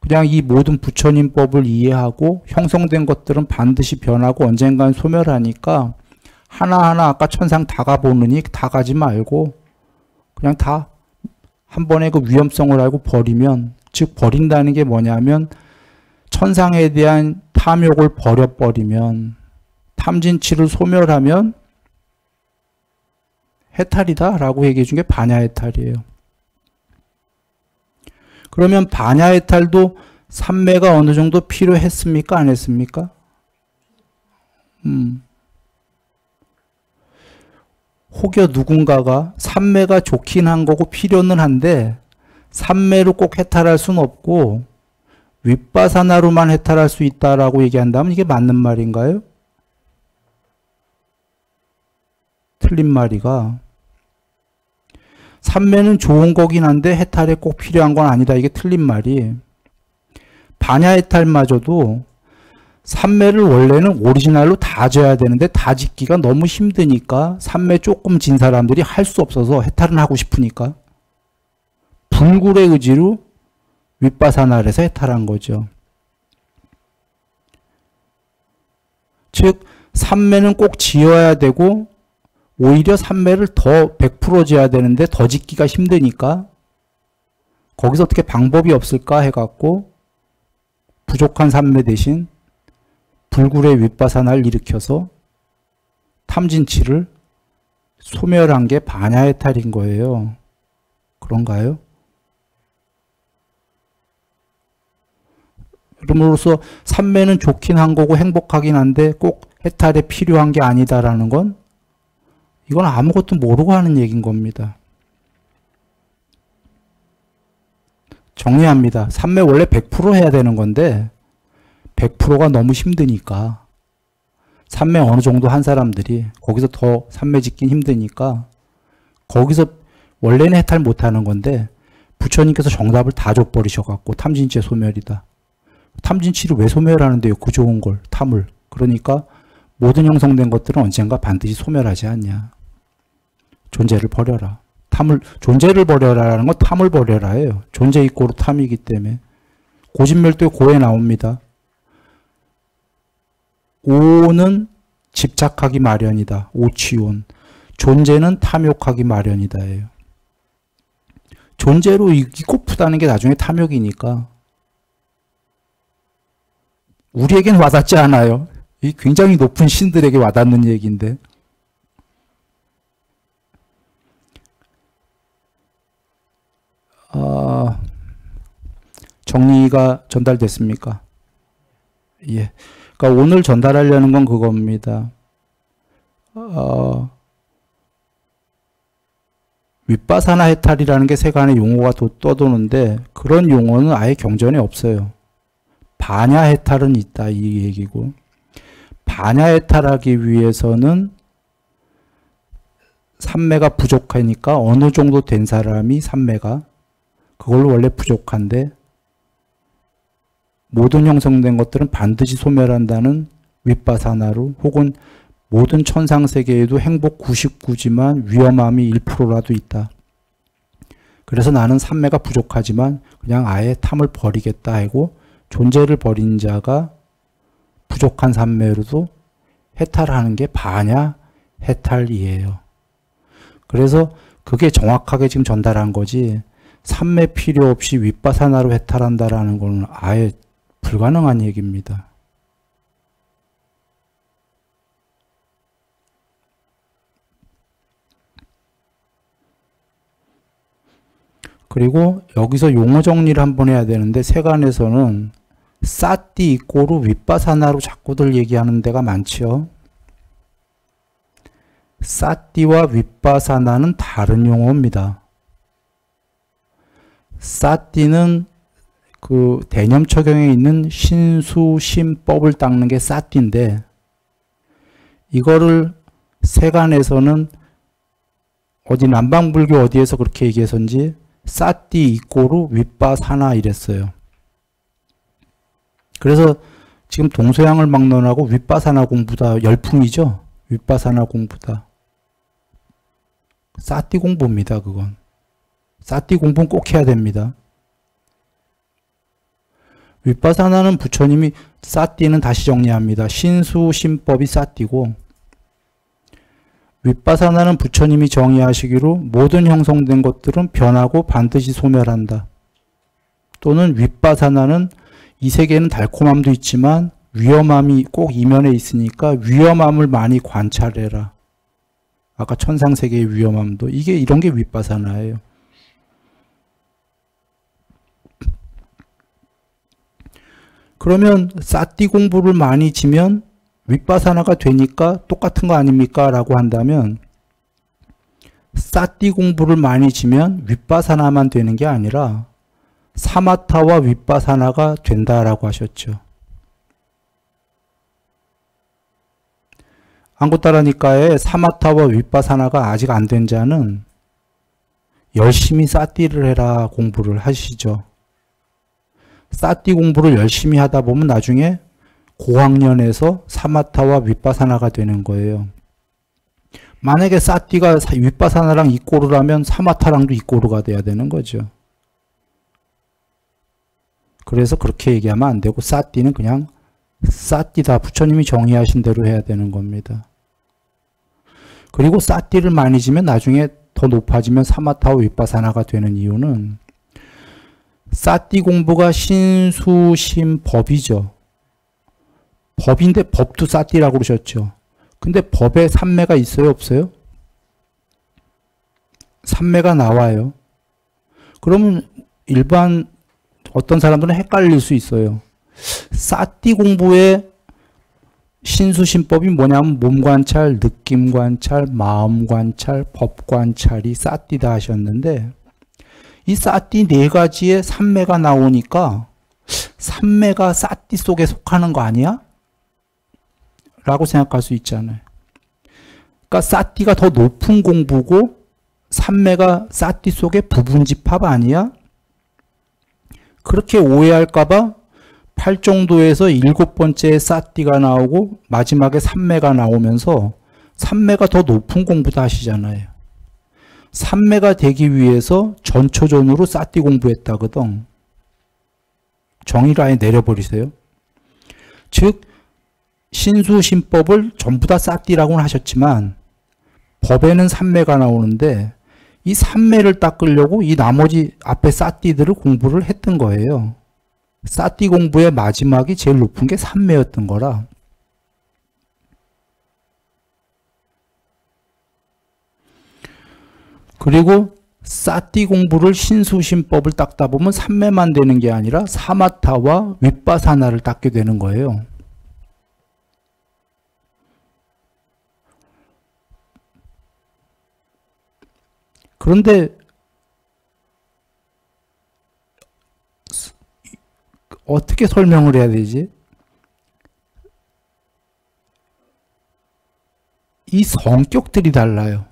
그냥 이 모든 부처님법을 이해하고 형성된 것들은 반드시 변하고 언젠간 소멸하니까 하나하나 아까 천상 다 가보느니 다 가지 말고 그냥 다 한 번에 그 위험성을 알고 버리면, 즉 버린다는 게 뭐냐면 천상에 대한 탐욕을 버려버리면, 탐진치를 소멸하면 해탈이다 라고 얘기해 준 게 반야해탈이에요. 그러면 반야해탈도 삼매가 어느 정도 필요했습니까? 안 했습니까? 혹여 누군가가 삼매가 좋긴 한 거고 필요는 한데 삼매로 꼭 해탈할 수는 없고 윗바사나로만 해탈할 수 있다라고 얘기한다면 이게 맞는 말인가요? 틀린 말이가, 삼매는 좋은 거긴 한데 해탈에 꼭 필요한 건 아니다. 이게 틀린 말이, 반야해탈마저도 삼매를 원래는 오리지널로 다 져야 되는데 다 짓기가 너무 힘드니까 삼매 조금 진 사람들이 할 수 없어서 해탈은 하고 싶으니까 불굴의 의지로 윗바사나를 해서 해탈한 거죠. 즉 삼매는 꼭 지어야 되고 오히려 삼매를 더 100% 지어야 되는데 더 짓기가 힘드니까 거기서 어떻게 방법이 없을까 해갖고 부족한 삼매 대신 불굴의 윗바사나를 일으켜서 탐진치를 소멸한 게 반야해탈인 거예요. 그런가요? 그럼으로써 삼매는 좋긴 한 거고 행복하긴 한데 꼭 해탈에 필요한 게 아니다라는 건 이건 아무것도 모르고 하는 얘기인 겁니다. 정리합니다. 삼매 원래 100% 해야 되는 건데 100%가 너무 힘드니까, 삼매 어느 정도 한 사람들이 거기서 더 삼매 짓긴 힘드니까 거기서 원래는 해탈 못하는 건데 부처님께서 정답을 다 줘버리셔갖고 탐진치의 소멸이다. 탐진치를 왜 소멸하는데요? 그 좋은 걸, 탐을. 그러니까 모든 형성된 것들은 언젠가 반드시 소멸하지 않냐. 존재를 버려라. 탐을, 존재를 버려라라는 건 탐을 버려라예요. 존재 이꼬로 탐이기 때문에. 고진멸도의 고에 나옵니다. 오는 집착하기 마련이다. 오취온. 존재는 탐욕하기 마련이다예요. 존재로 이고 푸다는 게 나중에 탐욕이니까. 우리에겐 와닿지 않아요. 이 굉장히 높은 신들에게 와닿는 얘기인데. 정리가 전달됐습니까? 예. 그러니까 오늘 전달하려는 건 그겁니다. 윗바사나 해탈이라는 게 세간의 용어가 떠도는데 그런 용어는 아예 경전에 없어요. 반야해탈은 있다 이 얘기고, 반야해탈하기 위해서는 삼매가 부족하니까 어느 정도 된 사람이 삼매가 그걸로 원래 부족한데 모든 형성된 것들은 반드시 소멸한다는 윗바사나로, 혹은 모든 천상세계에도 행복 99지만 위험함이 1%라도 있다. 그래서 나는 삼매가 부족하지만 그냥 아예 탐을 버리겠다 하고 존재를 버린 자가 부족한 삼매로도 해탈하는 게 반야 해탈이에요. 그래서 그게 정확하게 지금 전달한 거지, 삼매 필요 없이 윗바사나로 해탈한다라는 건 아예 불가능한 얘기입니다. 그리고 여기서 용어 정리를 한번 해야 되는데, 세간에서는 사띠 이꼬로 윗바사나로 자꾸들 얘기하는 데가 많죠. 사띠와 윗바사나는 다른 용어입니다. 사띠는 그 대념처경에 있는 신수심법을 닦는 게 사띠인데, 이거를 세간에서는 어디 남방불교 어디에서 그렇게 얘기해서인지 사띠 이꼬로 윗바사나 이랬어요. 그래서 지금 동서양을 막론하고 윗바사나 공부다 열풍이죠. 윗바사나 공부다. 싸띠 공부입니다. 그건. 싸띠 공부는 꼭 해야 됩니다. 윗바사나는 부처님이 싸띠는 다시 정리합니다. 신수신법이 싸띠고 윗바사나는 부처님이 정의하시기로 모든 형성된 것들은 변하고 반드시 소멸한다. 또는 윗바사나는 이 세계는 달콤함도 있지만 위험함이 꼭 이면에 있으니까 위험함을 많이 관찰해라. 아까 천상세계의 위험함도 이런 게 윗바사나예요. 그러면 싸띠 공부를 많이 지면 윗바사나가 되니까 똑같은 거 아닙니까? 라고 한다면 싸띠 공부를 많이 지면 윗바사나만 되는 게 아니라 사마타와 윗바사나가 된다라고 하셨죠. 안구따라니까에 사마타와 윗바사나가 아직 안 된 자는 열심히 싸띠를 해라 공부를 하시죠. 싸띠 공부를 열심히 하다 보면 나중에 고학년에서 사마타와 윗바사나가 되는 거예요. 만약에 싸띠가 윗바사나랑 이꼬르라면 사마타랑도 이꼬르가 돼야 되는 거죠. 그래서 그렇게 얘기하면 안 되고 싸띠는 그냥 싸띠다. 부처님이 정의하신 대로 해야 되는 겁니다. 그리고 싸띠를 많이 지면 나중에 더 높아지면 사마타와 윗바사나가 되는 이유는 싸띠 공부가 신수신법이죠. 법인데 법도 싸띠라고 그러셨죠. 근데 법에 삼매가 있어요? 없어요? 삼매가 나와요. 그러면 일반 어떤 사람들은 헷갈릴 수 있어요. 싸띠 공부의 신수신법이 뭐냐면 몸관찰, 느낌관찰, 마음관찰, 법관찰이 싸띠다 하셨는데 이 싸띠 네 가지의 삼매가 나오니까 삼매가 싸띠 속에 속하는 거 아니야? 라고 생각할 수 있잖아요. 그러니까 싸띠가 더 높은 공부고 삼매가 싸띠 속의 부분집합 아니야? 그렇게 오해할까봐 8정도에서 7번째에 싸띠가 나오고 마지막에 삼매가 나오면서 삼매가 더 높은 공부다 하시잖아요. 삼매가 되기 위해서 전초전으로 싸띠 공부했다거든. 정의를 아예 내려버리세요. 즉 신수신법을 전부 다 싸띠라고는 하셨지만 법에는 삼매가 나오는데 이 삼매를 닦으려고 이 나머지 앞에 싸띠들을 공부를 했던 거예요. 싸띠 공부의 마지막이 제일 높은 게 삼매였던 거라. 그리고 싸띠 공부를 신수신법을 닦다 보면 삼매만 되는 게 아니라 사마타와 윗바사나를 닦게 되는 거예요. 그런데 어떻게 설명을 해야 되지? 이 성격들이 달라요.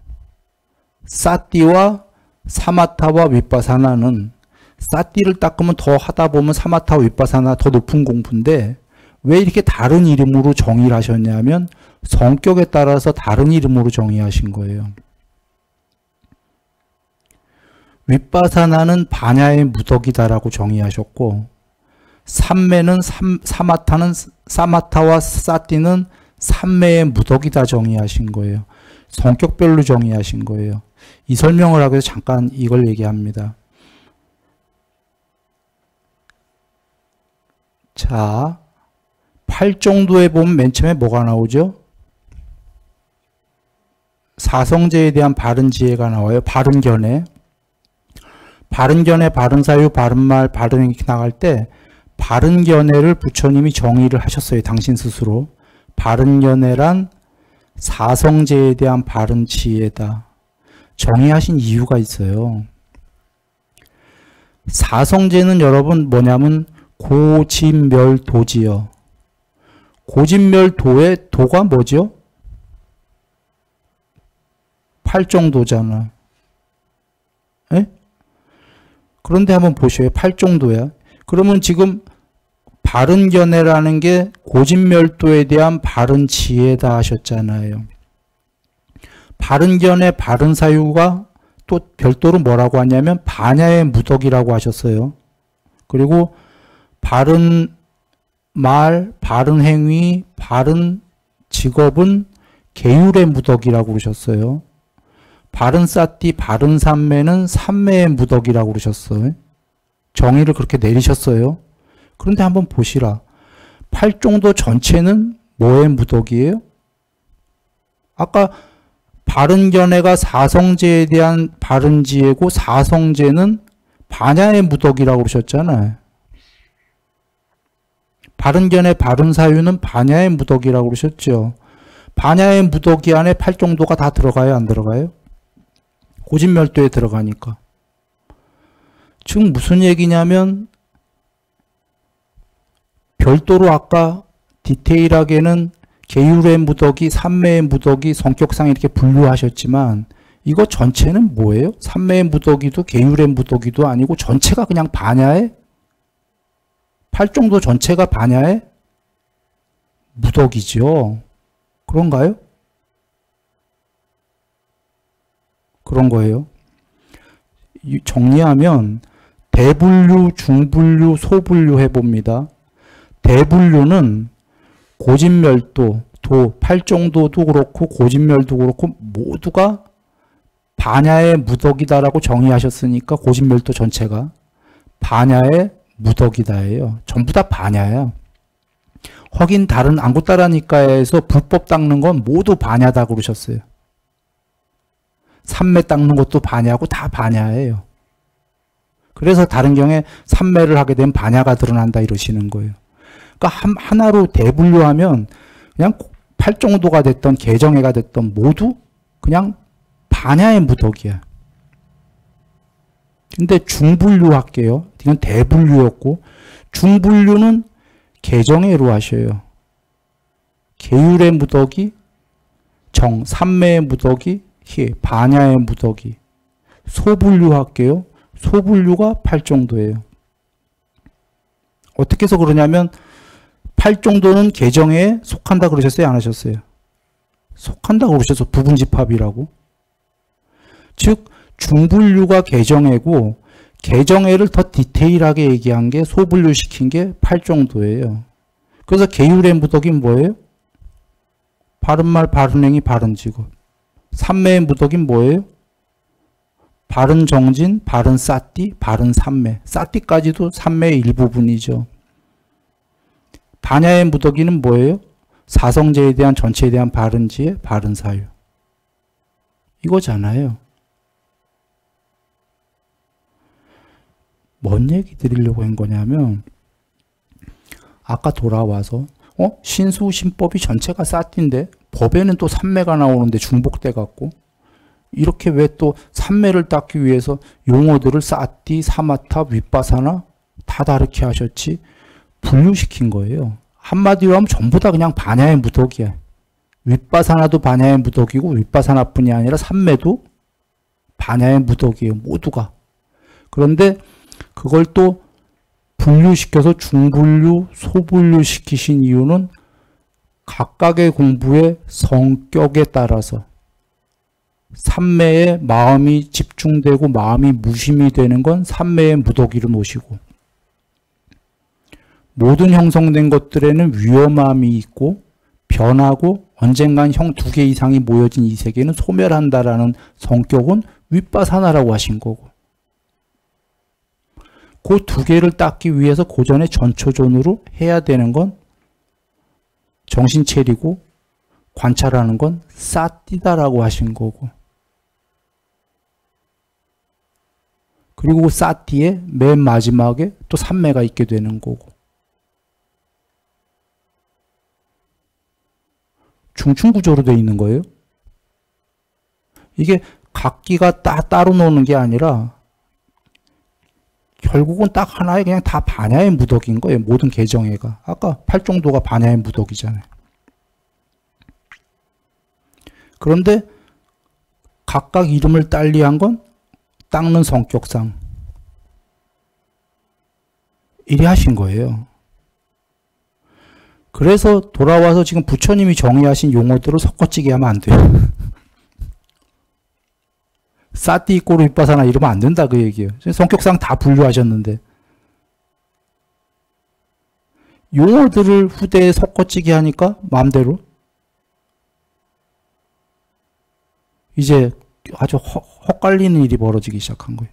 싸띠와 사마타와 윗바사나는 싸띠를 닦으면 더 하다 보면 사마타와 윗바사나 더 높은 공부인데 왜 이렇게 다른 이름으로 정의를 하셨냐면 성격에 따라서 다른 이름으로 정의하신 거예요. 윗바사나는 반야의 무덕이다라고 정의하셨고 삼매는 사마타와 싸띠는 삼매의 무덕이다 정의하신 거예요. 성격별로 정의하신 거예요. 이 설명을 하기 위해서 잠깐 이걸 얘기합니다. 자, 8정도에 보면 맨 처음에 뭐가 나오죠? 사성제에 대한 바른 지혜가 나와요. 바른 견해. 바른 견해, 바른 사유, 바른 말, 바른 행위 나갈 때 바른 견해를 부처님이 정의를 하셨어요. 당신 스스로. 바른 견해란 사성제에 대한 바른 지혜다. 정의하신 이유가 있어요. 사성제는 여러분 뭐냐면 고진멸도지요. 고진멸도의 도가 뭐죠? 8정도잖아. 에? 그런데 한번 보셔요. 8정도야. 그러면 지금 바른 견해라는 게 고진멸도에 대한 바른 지혜다 하셨잖아요. 바른견의 바른사유가 또 별도로 뭐라고 하냐면 반야의 무덕이라고 하셨어요. 그리고 바른 말, 바른 행위, 바른 직업은 계율의 무덕이라고 그러셨어요. 바른 싸띠, 바른 삼매는 삼매의 무덕이라고 그러셨어요. 정의를 그렇게 내리셨어요. 그런데 한번 보시라. 팔종도 전체는 뭐의 무덕이에요? 아까 바른견해가 사성제에 대한 바른지혜고 사성제는 반야의 무덕이라고 그러셨잖아요. 바른견해 바른사유는 반야의 무덕이라고 그러셨죠. 반야의 무덕이 안에 팔종도가 다 들어가요? 안 들어가요? 고진멸도에 들어가니까. 즉 무슨 얘기냐면 별도로 아까 디테일하게는 계율의 무덕이, 삼매의 무덕이 성격상 이렇게 분류하셨지만 이거 전체는 뭐예요? 삼매의 무덕이도 계율의 무덕이도 아니고 전체가 그냥 반야의 팔종도 전체가 반야의 무덕이죠. 그런가요? 그런 거예요. 정리하면 대분류, 중분류, 소분류 해봅니다. 대분류는 고진멸도, 팔종도도 그렇고 고진멸도 그렇고 모두가 반야의 무덕이다라고 정의하셨으니까 고진멸도 전체가 반야의 무덕이다예요. 전부 다 반야야. 허긴 다른 안구따라니까에서 불법 닦는 건 모두 반야다 그러셨어요. 삼매 닦는 것도 반야고 다 반야예요. 그래서 다른 경에 삼매를 하게 되면 반야가 드러난다 이러시는 거예요. 그러니까 하나로 대분류하면 그냥 팔종도가 됐던 개정해가 됐던 모두 그냥 반야의 무덕이야. 근데 중분류 할게요. 이건 대분류였고 중분류는 개정해로 하셔요. 계율의 무덕이 정, 삼매의 무덕이 희, 반야의 무덕이. 소분류 할게요. 소분류가 팔종도예요. 어떻게 해서 그러냐면 팔종도는 개정해에 속한다 그러셨어요? 안 하셨어요? 속한다 그러셔서 부분집합이라고. 즉 중분류가 개정해고 개정해를 더 디테일하게 얘기한 게 소분류 시킨 게 팔종도예요. 그래서 계율의 무덕이 뭐예요? 바른말, 바른행위, 바른직업. 삼매의 무덕이 뭐예요? 바른정진, 바른싸띠, 바른삼매. 싸띠까지도 삼매의 일부분이죠. 반야의 무덕이는 뭐예요? 사성제에 대한 전체에 대한 바른지혜, 바른사유. 이거잖아요. 뭔 얘기 드리려고 한 거냐면 아까 돌아와서 신수, 신법이 전체가 싸띠인데 법에는 또 삼매가 나오는데 중복돼 갖고 이렇게 왜 또 삼매를 닦기 위해서 용어들을 싸띠, 사마타, 윗바사나 다 다르게 하셨지? 분류시킨 거예요. 한마디로 하면 전부 다 그냥 반야의 무덕이야. 윗바사나도 반야의 무덕이고 윗바사나뿐이 아니라 삼매도 반야의 무덕이에요. 모두가. 그런데 그걸 또 분류시켜서 중분류, 소분류 시키신 이유는 각각의 공부의 성격에 따라서 삼매에 마음이 집중되고 마음이 무심이 되는 건 삼매의 무덕이로 놓으시고 모든 형성된 것들에는 위험함이 있고 변하고 언젠간 형 2개 이상이 모여진 이 세계는 소멸한다라는 성격은 윗바사나라고 하신 거고 그 2개를 닦기 위해서 고전의 전초전으로 해야 되는 건 정신 차리고 관찰하는 건 싸띠다라고 하신 거고 그리고 그 싸띠의 맨 마지막에 또 삼매가 있게 되는 거고 중충구조로 되어 있는 거예요. 이게 각기가 따로 노는 게 아니라 결국은 딱 하나의 그냥 다 반야의 무덕인 거예요. 모든 개정해가. 아까 팔종도가 반야의 무덕이잖아요. 그런데 각각 이름을 딸리한 건 닦는 성격상 이래 하신 거예요. 그래서 돌아와서 지금 부처님이 정의하신 용어들을 섞어찌게 하면 안 돼요. 사띠 이꼬르 윗바사나 이러면 안 된다 그 얘기예요. 성격상 다 분류하셨는데. 용어들을 후대에 섞어찌게 하니까 마음대로 이제 아주 헛갈리는 일이 벌어지기 시작한 거예요.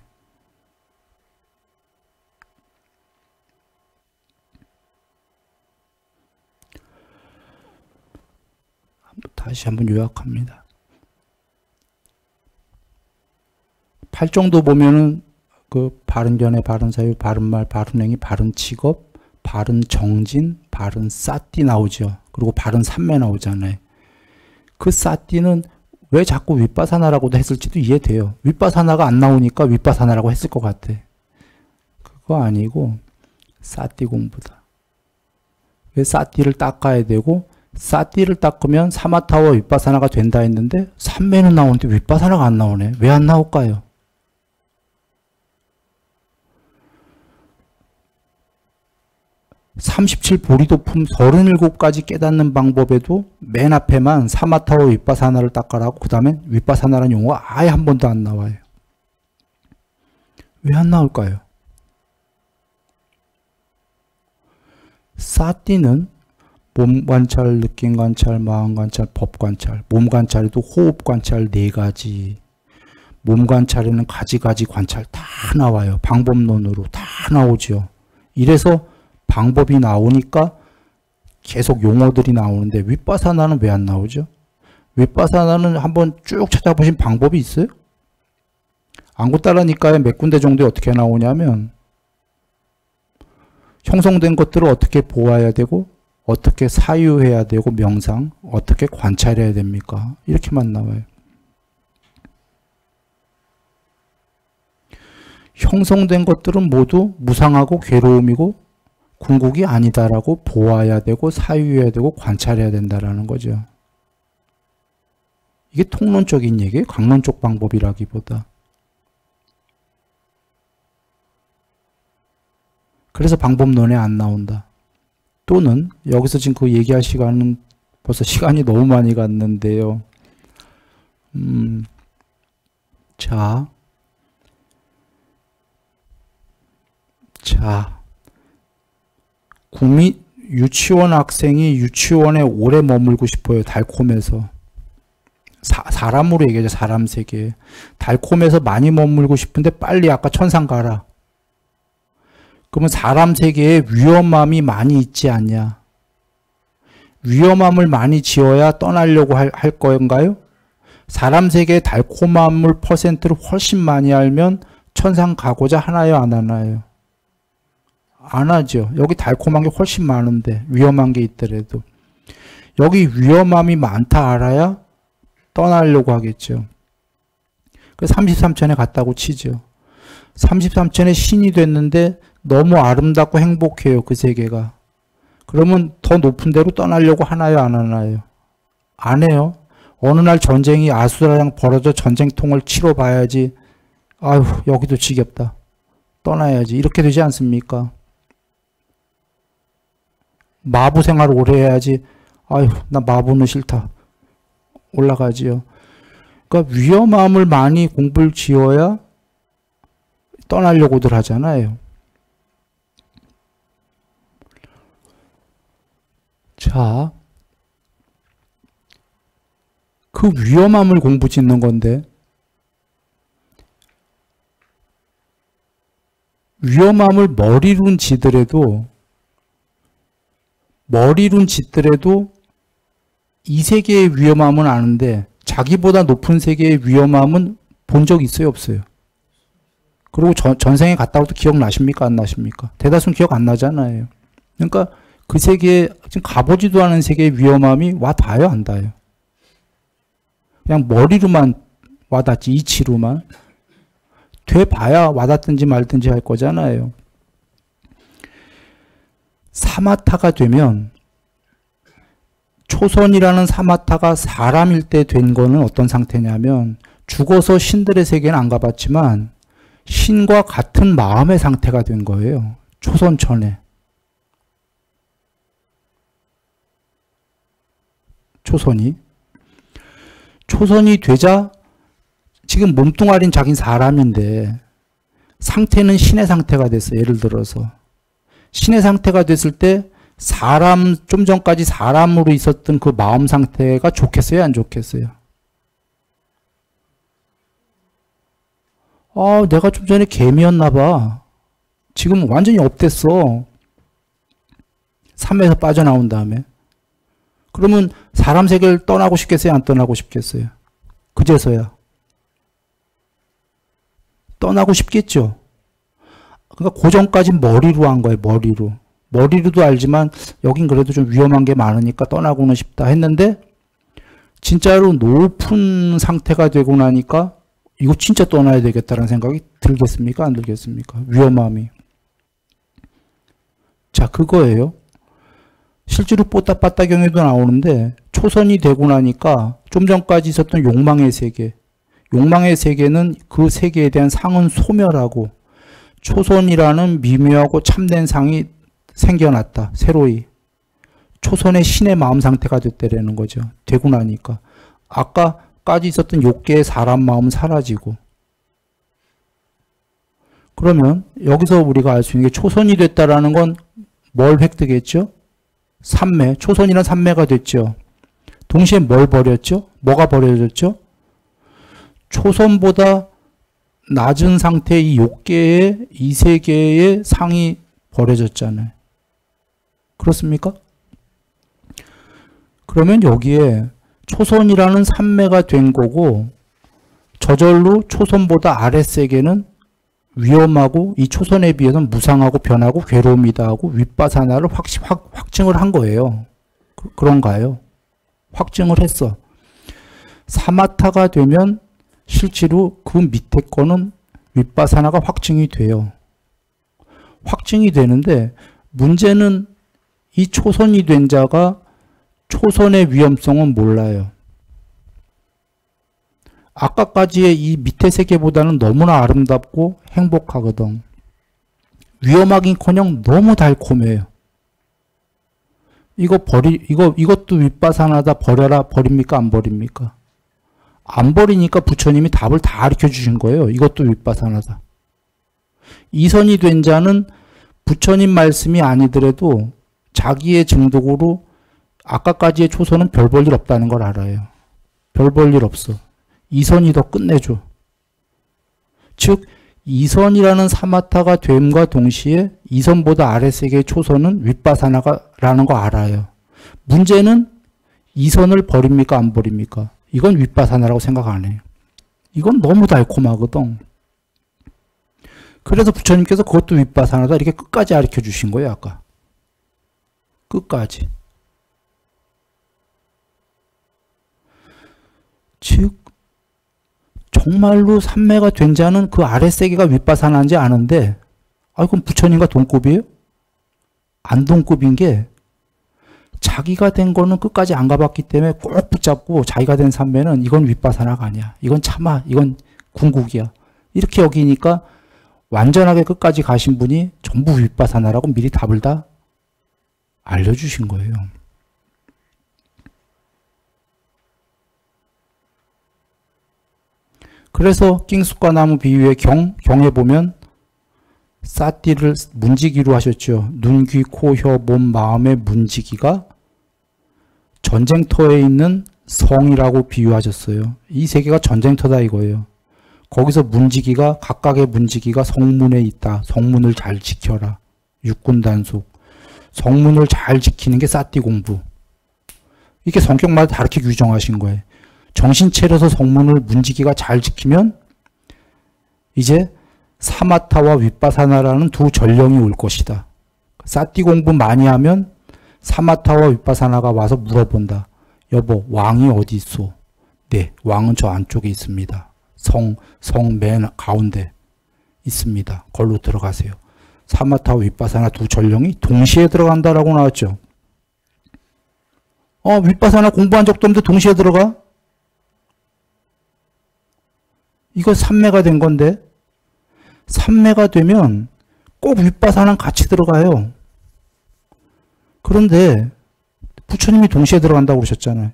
다시 한번 요약합니다. 8정도 보면은 그 바른 견해, 바른 사유, 바른 말, 바른 행위, 바른 직업, 바른 정진, 바른 사띠 나오죠. 그리고 바른 삼매 나오잖아요. 그 사띠는 왜 자꾸 윗바사나라고도 했을지도 이해돼요. 윗바사나가 안 나오니까 윗바사나라고 했을 것 같아. 그거 아니고 사띠 공부다. 왜 사띠를 닦아야 되고 사띠를 닦으면 사마타와 윗바사나가 된다 했는데 삼매는 나오는데 윗바사나가 안 나오네. 왜 안 나올까요? 37보리도품 37가지 깨닫는 방법에도 맨 앞에만 사마타와 윗바사나를 닦아라고 그 다음에 윗바사나라는 용어가 아예 한 번도 안 나와요. 왜 안 나올까요? 사띠는 몸 관찰, 느낌 관찰, 마음 관찰, 법 관찰, 몸 관찰에도 호흡 관찰 4가지, 몸 관찰에는 가지 관찰 다 나와요. 방법론으로 다 나오죠. 이래서 방법이 나오니까 계속 용어들이 나오는데 윗바사나는 왜 안 나오죠? 윗바사나는 한번 쭉 찾아보신 방법이 있어요? 안구따라니까에 몇 군데 정도에 어떻게 나오냐면 형성된 것들을 어떻게 보아야 되고 어떻게 사유해야 되고 명상 어떻게 관찰해야 됩니까? 이렇게만 나와요. 형성된 것들은 모두 무상하고 괴로움이고 궁극이 아니다라고 보아야 되고 사유해야 되고 관찰해야 된다라는 거죠. 이게 통론적인 얘기예요. 강론적 방법이라기보다. 그래서 방법론에 안 나온다. 또는 여기서 지금 그 얘기할 시간은 벌써 시간이 너무 많이 갔는데요. 자, 유치원 학생이 유치원에 오래 머물고 싶어요. 달콤해서. 사람으로 얘기하죠. 사람 세계. 달콤해서 많이 머물고 싶은데 빨리 아까 천상 가라. 그러면 사람 세계에 위험함이 많이 있지 않냐. 위험함을 많이 지어야 떠나려고 할 건가요? 사람 세계의 달콤함을 퍼센트를 훨씬 많이 알면 천상 가고자 하나요? 안 하나요? 안 하죠. 여기 달콤한 게 훨씬 많은데 위험한 게 있더라도 여기 위험함이 많다 알아야 떠나려고 하겠죠. 그래서 33천에 갔다고 치죠. 33천에 신이 됐는데 너무 아름답고 행복해요. 그 세계가. 그러면 더 높은 데로 떠나려고 하나요? 안 하나요? 안 해요. 어느 날 전쟁이 아수라랑 벌어져 전쟁통을 치러 봐야지. 아유 여기도 지겹다. 떠나야지. 이렇게 되지 않습니까? 마부 생활을 오래 해야지. 아유 나 마부는 싫다. 올라가지요. 그러니까 위험함을 많이 공부를 지어야 떠나려고들 하잖아요. 자, 그 위험함을 공부 짓는 건데 위험함을 머리론 지더라도 이 세계의 위험함은 아는데 자기보다 높은 세계의 위험함은 본 적 있어요? 없어요? 그리고 전생에 갔다 오도 기억나십니까? 안 나십니까? 대다수는 기억 안 나잖아요. 그러니까 그 세계에 지금 가보지도 않은 세계의 위험함이 와 닿아요? 안 닿아요? 그냥 머리로만 와닿지 이치로만 돼봐야 와닿든지 말든지 할 거잖아요. 사마타가 되면 초선이라는 사마타가 사람일 때 된 거는 어떤 상태냐면 죽어서 신들의 세계는 안 가봤지만 신과 같은 마음의 상태가 된 거예요. 초선천에. 초선이 되자 지금 몸뚱아리는 자긴 사람인데 상태는 신의 상태가 됐어요. 예를 들어서 신의 상태가 됐을 때 사람, 좀 전까지 사람으로 있었던 그 마음 상태가 좋겠어요? 안 좋겠어요? 내가 좀 전에 개미였나 봐. 지금 완전히 업됐어. 삶에서 빠져나온 다음에. 그러면 사람 세계를 떠나고 싶겠어요? 안 떠나고 싶겠어요? 그제서야. 떠나고 싶겠죠? 그러니까 고전까지 머리로 한 거예요. 머리로. 머리로도 알지만 여긴 그래도 좀 위험한 게 많으니까 떠나고는 싶다 했는데 진짜로 높은 상태가 되고 나니까 이거 진짜 떠나야 되겠다는 생각이 들겠습니까? 안 들겠습니까? 위험함이. 자, 그거예요. 실제로 뽀따빠따경에도 나오는데 초선이 되고 나니까 좀 전까지 있었던 욕망의 세계. 욕망의 세계는 그 세계에 대한 상은 소멸하고 초선이라는 미묘하고 참된 상이 생겨났다. 새로이. 초선의 신의 마음 상태가 됐다라는 거죠. 되고 나니까. 아까까지 있었던 욕계의 사람 마음은 사라지고. 그러면 여기서 우리가 알 수 있는 게 초선이 됐다라는 건 뭘 획득했죠? 삼매. 초선이란 삼매가 됐죠. 동시에 뭘 버렸죠? 뭐가 버려졌죠? 초선보다 낮은 상태의 이 욕계의 이 세계의 상이 버려졌잖아요. 그렇습니까? 그러면 여기에 초선이라는 삼매가 된 거고 저절로 초선보다 아랫세계는 위험하고 이 초선에 비해서는 무상하고 변하고 괴로움이다 하고 윗바사나를 확증을 한 거예요. 그런가요? 확증을 했어. 사마타가 되면 실제로 그 밑에 거는 윗바사나가 확증이 돼요. 확증이 되는데 문제는 이 초선이 된 자가 초선의 위험성은 몰라요. 아까까지의 이 밑에 세계보다는 너무나 아름답고 행복하거든. 위험하긴커녕 너무 달콤해요. 이것도 윗바사나다 버려라. 버립니까? 안 버립니까? 안 버리니까 부처님이 답을 다 가르쳐 주신 거예요. 이것도 윗바사나다. 이선이 된 자는 부처님 말씀이 아니더라도 자기의 증독으로 아까까지의 초선은 별 볼 일 없다는 걸 알아요. 별 볼 일 없어. 이선이 더 끝내줘. 즉 이선이라는 사마타가 됨과 동시에 이선보다 아랫세계의 초선은 윗바사나라는 거 알아요. 문제는 이선을 버립니까? 안 버립니까? 이건 윗바사나라고 생각 안 해요. 이건 너무 달콤하거든. 그래서 부처님께서 그것도 윗바사나다 이렇게 끝까지 가르쳐 주신 거예요. 아까. 끝까지. 즉 정말로 삼매가 된 자는 그 아랫세계가 윗바사나인지 아는데 그럼 부처님과 동급이에요? 안 동급인 게 자기가 된 거는 끝까지 안 가봤기 때문에 꼭 붙잡고 자기가 된 삼매는 이건 윗바사나가 아니야. 이건 참아. 이건 궁극이야. 이렇게 여기니까 완전하게 끝까지 가신 분이 전부 윗바사나라고 미리 답을 다 알려주신 거예요. 그래서 낑숙과 나무 비유의 경에 보면 사띠를 문지기로 하셨죠. 눈, 귀, 코, 혀, 몸, 마음의 문지기가 전쟁터에 있는 성이라고 비유하셨어요. 이 세계가 전쟁터다 이거예요. 거기서 문지기가 각각의 문지기가 성문에 있다. 성문을 잘 지켜라. 육군단속. 성문을 잘 지키는 게 사띠 공부. 이게 성격마다 다르게 규정하신 거예요. 정신 차려서 성문을 문지기가 잘 지키면 이제 사마타와 윗바사나라는 두 전령이 올 것이다. 사띠 공부 많이 하면 사마타와 윗바사나가 와서 물어본다. 여보, 왕이 어디 있어? 네, 왕은 저 안쪽에 있습니다. 성 맨 가운데 있습니다. 걸로 들어가세요. 사마타와 윗바사나 두 전령이 동시에 들어간다라고 나왔죠. 윗바사나 공부한 적도 없는데 동시에 들어가? 이거 삼매가 된 건데 삼매가 되면 꼭 윗바사나는 같이 들어가요. 그런데 부처님이 동시에 들어간다고 그러셨잖아요.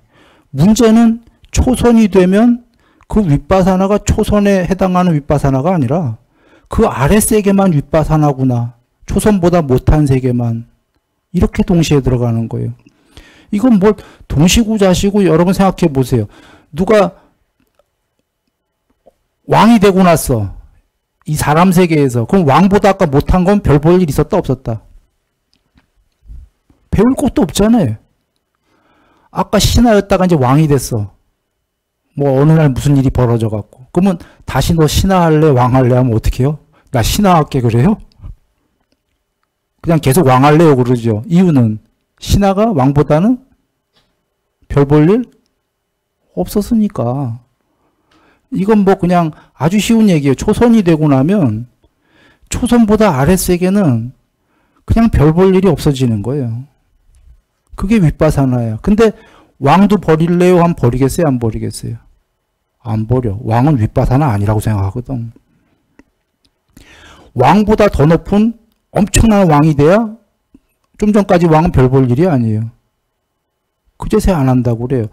문제는 초선이 되면 그 윗바사나가 초선에 해당하는 윗바사나가 아니라 그 아래 세계만 윗바사나구나. 초선보다 못한 세계만. 이렇게 동시에 들어가는 거예요. 이건 뭘 동시구자시고 여러분 생각해 보세요. 누가 왕이 되고 났어. 이 사람 세계에서. 그럼 왕보다 아까 못한 건 별 볼 일 있었다 없었다? 배울 것도 없잖아요. 아까 신하였다가 이제 왕이 됐어. 뭐 어느 날 무슨 일이 벌어져 갖고. 그러면 다시 너 신하 할래 왕 할래 하면 어떻게 해요? 나 신하 할게 그래요? 그냥 계속 왕 할래요 그러죠. 이유는 신하가 왕보다는 별 볼 일 없었으니까. 이건 뭐 그냥 아주 쉬운 얘기예요. 초선이 되고 나면 초선보다 아랫세계는 그냥 별 볼 일이 없어지는 거예요. 그게 윗바사나예요. 근데 왕도 버릴래요? 하면 버리겠어요? 안 버리겠어요? 안 버려. 왕은 윗바사나 아니라고 생각하거든. 왕보다 더 높은 엄청난 왕이 돼야 좀 전까지 왕은 별 볼 일이 아니에요. 그제서야 안 한다고 그래요.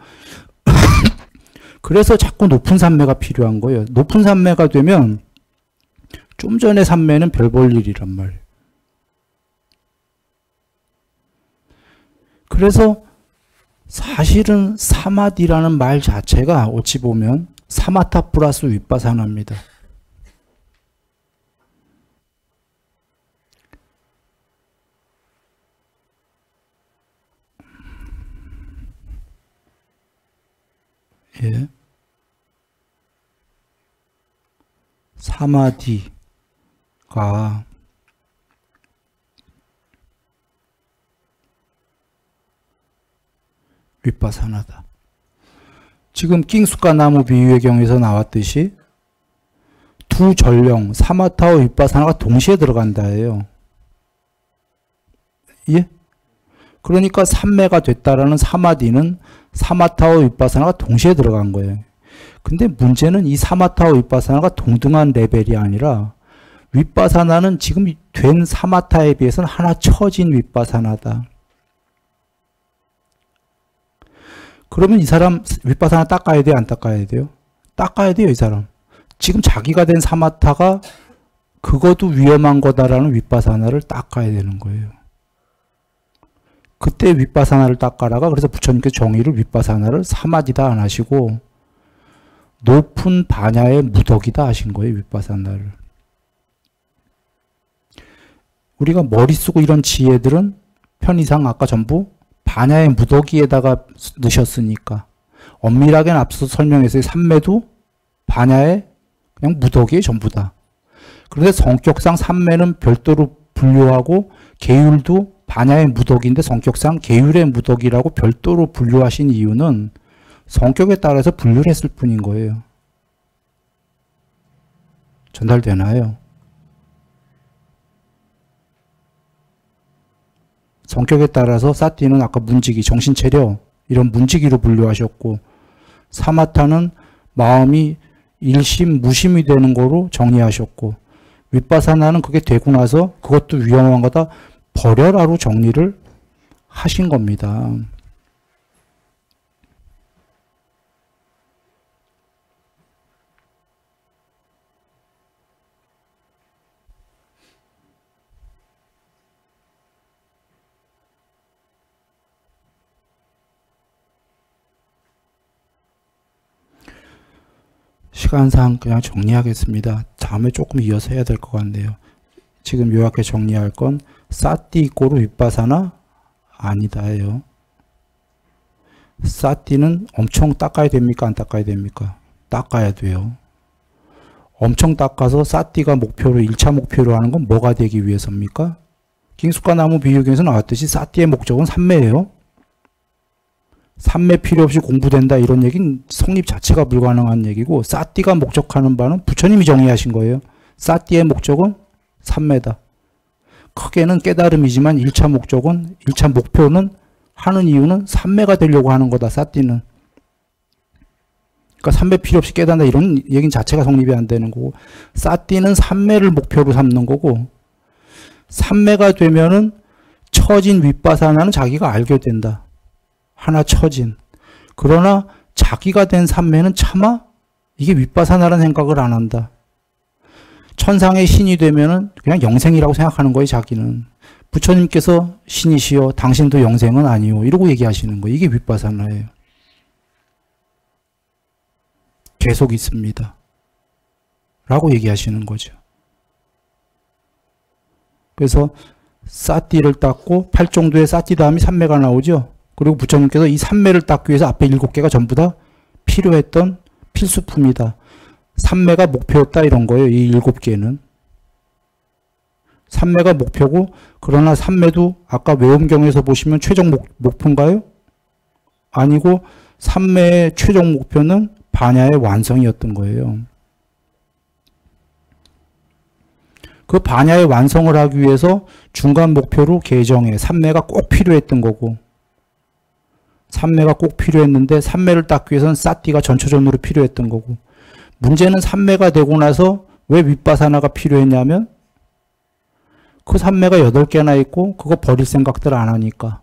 그래서 자꾸 높은 산매가 필요한 거예요. 높은 산매가 되면 좀 전의 산매는 별 볼 일이란 말이에요. 그래서 사실은 사마디라는 말 자체가 어찌 보면 사마타 플러스 윗바사나입니다. 예. 사마디가 윗바사나다. 지금 낑수가 나무 비유의 경우에서 나왔듯이 두 전령, 사마타와 윗바사나가 동시에 들어간다예요. 예? 그러니까 삼매가 됐다라는 사마디는 사마타와 윗바사나가 동시에 들어간 거예요. 근데 문제는 이 사마타와 윗바사나가 동등한 레벨이 아니라 윗바사나는 지금 된 사마타에 비해서는 하나 처진 윗바사나다. 그러면 이 사람 윗바사나 닦아야 돼요? 안 닦아야 돼요? 닦아야 돼요, 이 사람. 지금 자기가 된 사마타가 그것도 위험한 거다라는 윗바사나를 닦아야 되는 거예요. 그때 윗바사나를 닦아라가 그래서 부처님께서 정의를 윗바사나를 사마디다 안 하시고 높은 반야의 무덕이다 하신 거예요, 윗바사나를. 우리가 머리 쓰고 이런 지혜들은 편의상 아까 전부 반야의 무더기에다가 넣으셨으니까 엄밀하게는 앞서 설명했어요. 삼매도 반야의 그냥 무더기에 전부다. 그런데 성격상 삼매는 별도로 분류하고 계율도 반야의 무더기인데 성격상 계율의 무더기라고 별도로 분류하신 이유는 성격에 따라서 분류를 했을 뿐인 거예요. 전달되나요? 성격에 따라서 사띠는 아까 문지기, 정신체력 이런 문지기로 분류하셨고 사마타는 마음이 일심, 무심이 되는 거로 정리하셨고 윗바사나는 그게 되고 나서 그것도 위험한 거다 버려라로 정리를 하신 겁니다. 시간상 그냥 정리하겠습니다. 다음에 조금 이어서 해야 될 것 같네요. 지금 요약해 정리할 건 사띠 이꼬르 윗바사나 아니다예요. 사띠는 엄청 닦아야 됩니까? 안 닦아야 됩니까? 닦아야 돼요. 엄청 닦아서 사띠가 목표로 1차 목표로 하는 건 뭐가 되기 위해서입니까? 낑수가 나무 비유경에서 나왔듯이 사띠의 목적은 삼매예요. 삼매 필요 없이 공부된다 이런 얘기는 성립 자체가 불가능한 얘기고 사띠가 목적하는 바는 부처님이 정의하신 거예요. 사띠의 목적은 삼매다. 크게는 깨달음이지만 1차 목적은 1차 목표는 하는 이유는 삼매가 되려고 하는 거다. 사띠는. 그러니까 삼매 필요 없이 깨닫는다 이런 얘기는 자체가 성립이 안 되는 거고 사띠는 삼매를 목표로 삼는 거고 삼매가 되면은 처진 윗바사나는 자기가 알게 된다. 하나 처진. 그러나 자기가 된 삼매는 차마 이게 윗바사나라는 생각을 안 한다. 천상의 신이 되면은 그냥 영생이라고 생각하는 거예요, 자기는. 부처님께서 신이시여 당신도 영생은 아니요 이러고 얘기하시는 거예요. 이게 윗바사나예요. 계속 있습니다. 라고 얘기하시는 거죠. 그래서 사띠를 닦고 팔정도에 사띠 다음에 삼매가 나오죠. 그리고 부처님께서 이 삼매를 닦기 위해서 앞에 7개가 전부 다 필요했던 필수품이다. 삼매가 목표였다 이런 거예요. 이 7개는. 삼매가 목표고 그러나 삼매도 아까 외음경에서 보시면 최종 목표인가요? 아니고 삼매의 최종 목표는 반야의 완성이었던 거예요. 그 반야의 완성을 하기 위해서 중간 목표로 개정해 삼매가 꼭 필요했던 거고 삼매가 꼭 필요했는데 삼매를 닦기 위해서는 사띠가 전초전으로 필요했던 거고 문제는 삼매가 되고 나서 왜 윗바사나가 필요했냐면 그 삼매가 8개나 있고 그거 버릴 생각들 안 하니까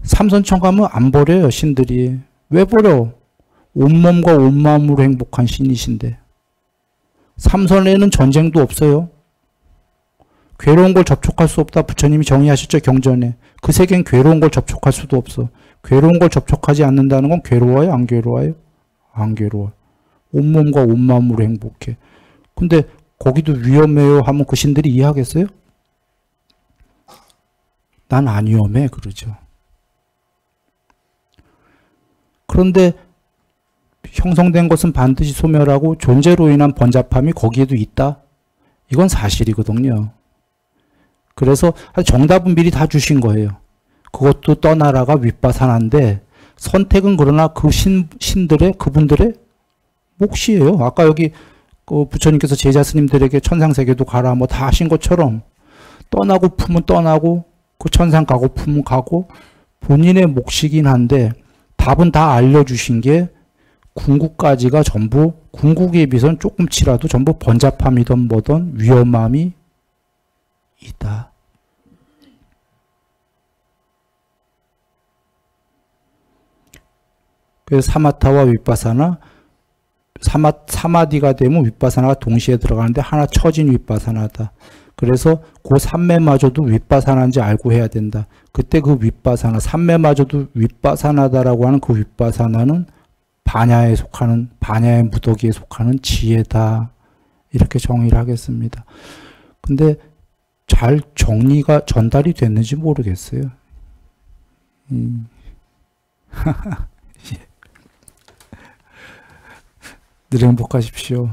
삼선천 가면 안 버려요 신들이. 왜 버려? 온몸과 온마음으로 행복한 신이신데 삼선에는 전쟁도 없어요. 괴로운 걸 접촉할 수 없다. 부처님이 정의하셨죠 경전에. 그 세계는 괴로운 걸 접촉할 수도 없어. 괴로운 걸 접촉하지 않는다는 건 괴로워요? 안 괴로워요? 안 괴로워. 온몸과 온마음으로 행복해. 근데 거기도 위험해요 하면 그 신들이 이해하겠어요? 난 안 위험해 그러죠. 그런데 형성된 것은 반드시 소멸하고 존재로 인한 번잡함이 거기에도 있다. 이건 사실이거든요. 그래서 정답은 미리 다 주신 거예요. 그것도 떠나라가 윗바사나인데 선택은 그러나 그 신들의 그분들의 몫이에요. 아까 여기 그 부처님께서 제자 스님들에게 천상세계도 가라 뭐 다 하신 것처럼 떠나고 품은 떠나고 그 천상 가고 품은 가고 본인의 몫이긴 한데 답은 다 알려주신 게 궁극까지가 전부 궁극에 비해서는 조금치라도 전부 번잡함이든 뭐든 위험함이 있다. 그래서 사마타와 윗바사나 사마디가 되면 윗바사나가 동시에 들어가는데 하나 처진 윗바사나다. 그래서 그 삼매마저도 윗바사나인지 알고 해야 된다. 그때 그 윗바사나 삼매마저도 윗바사나다라고 하는 그 윗바사나는 반야에 속하는 반야의 무더기에 속하는 지혜다. 이렇게 정의를 하겠습니다. 근데 잘 정리가 전달이 됐는지 모르겠어요. 늘 행복하십시오.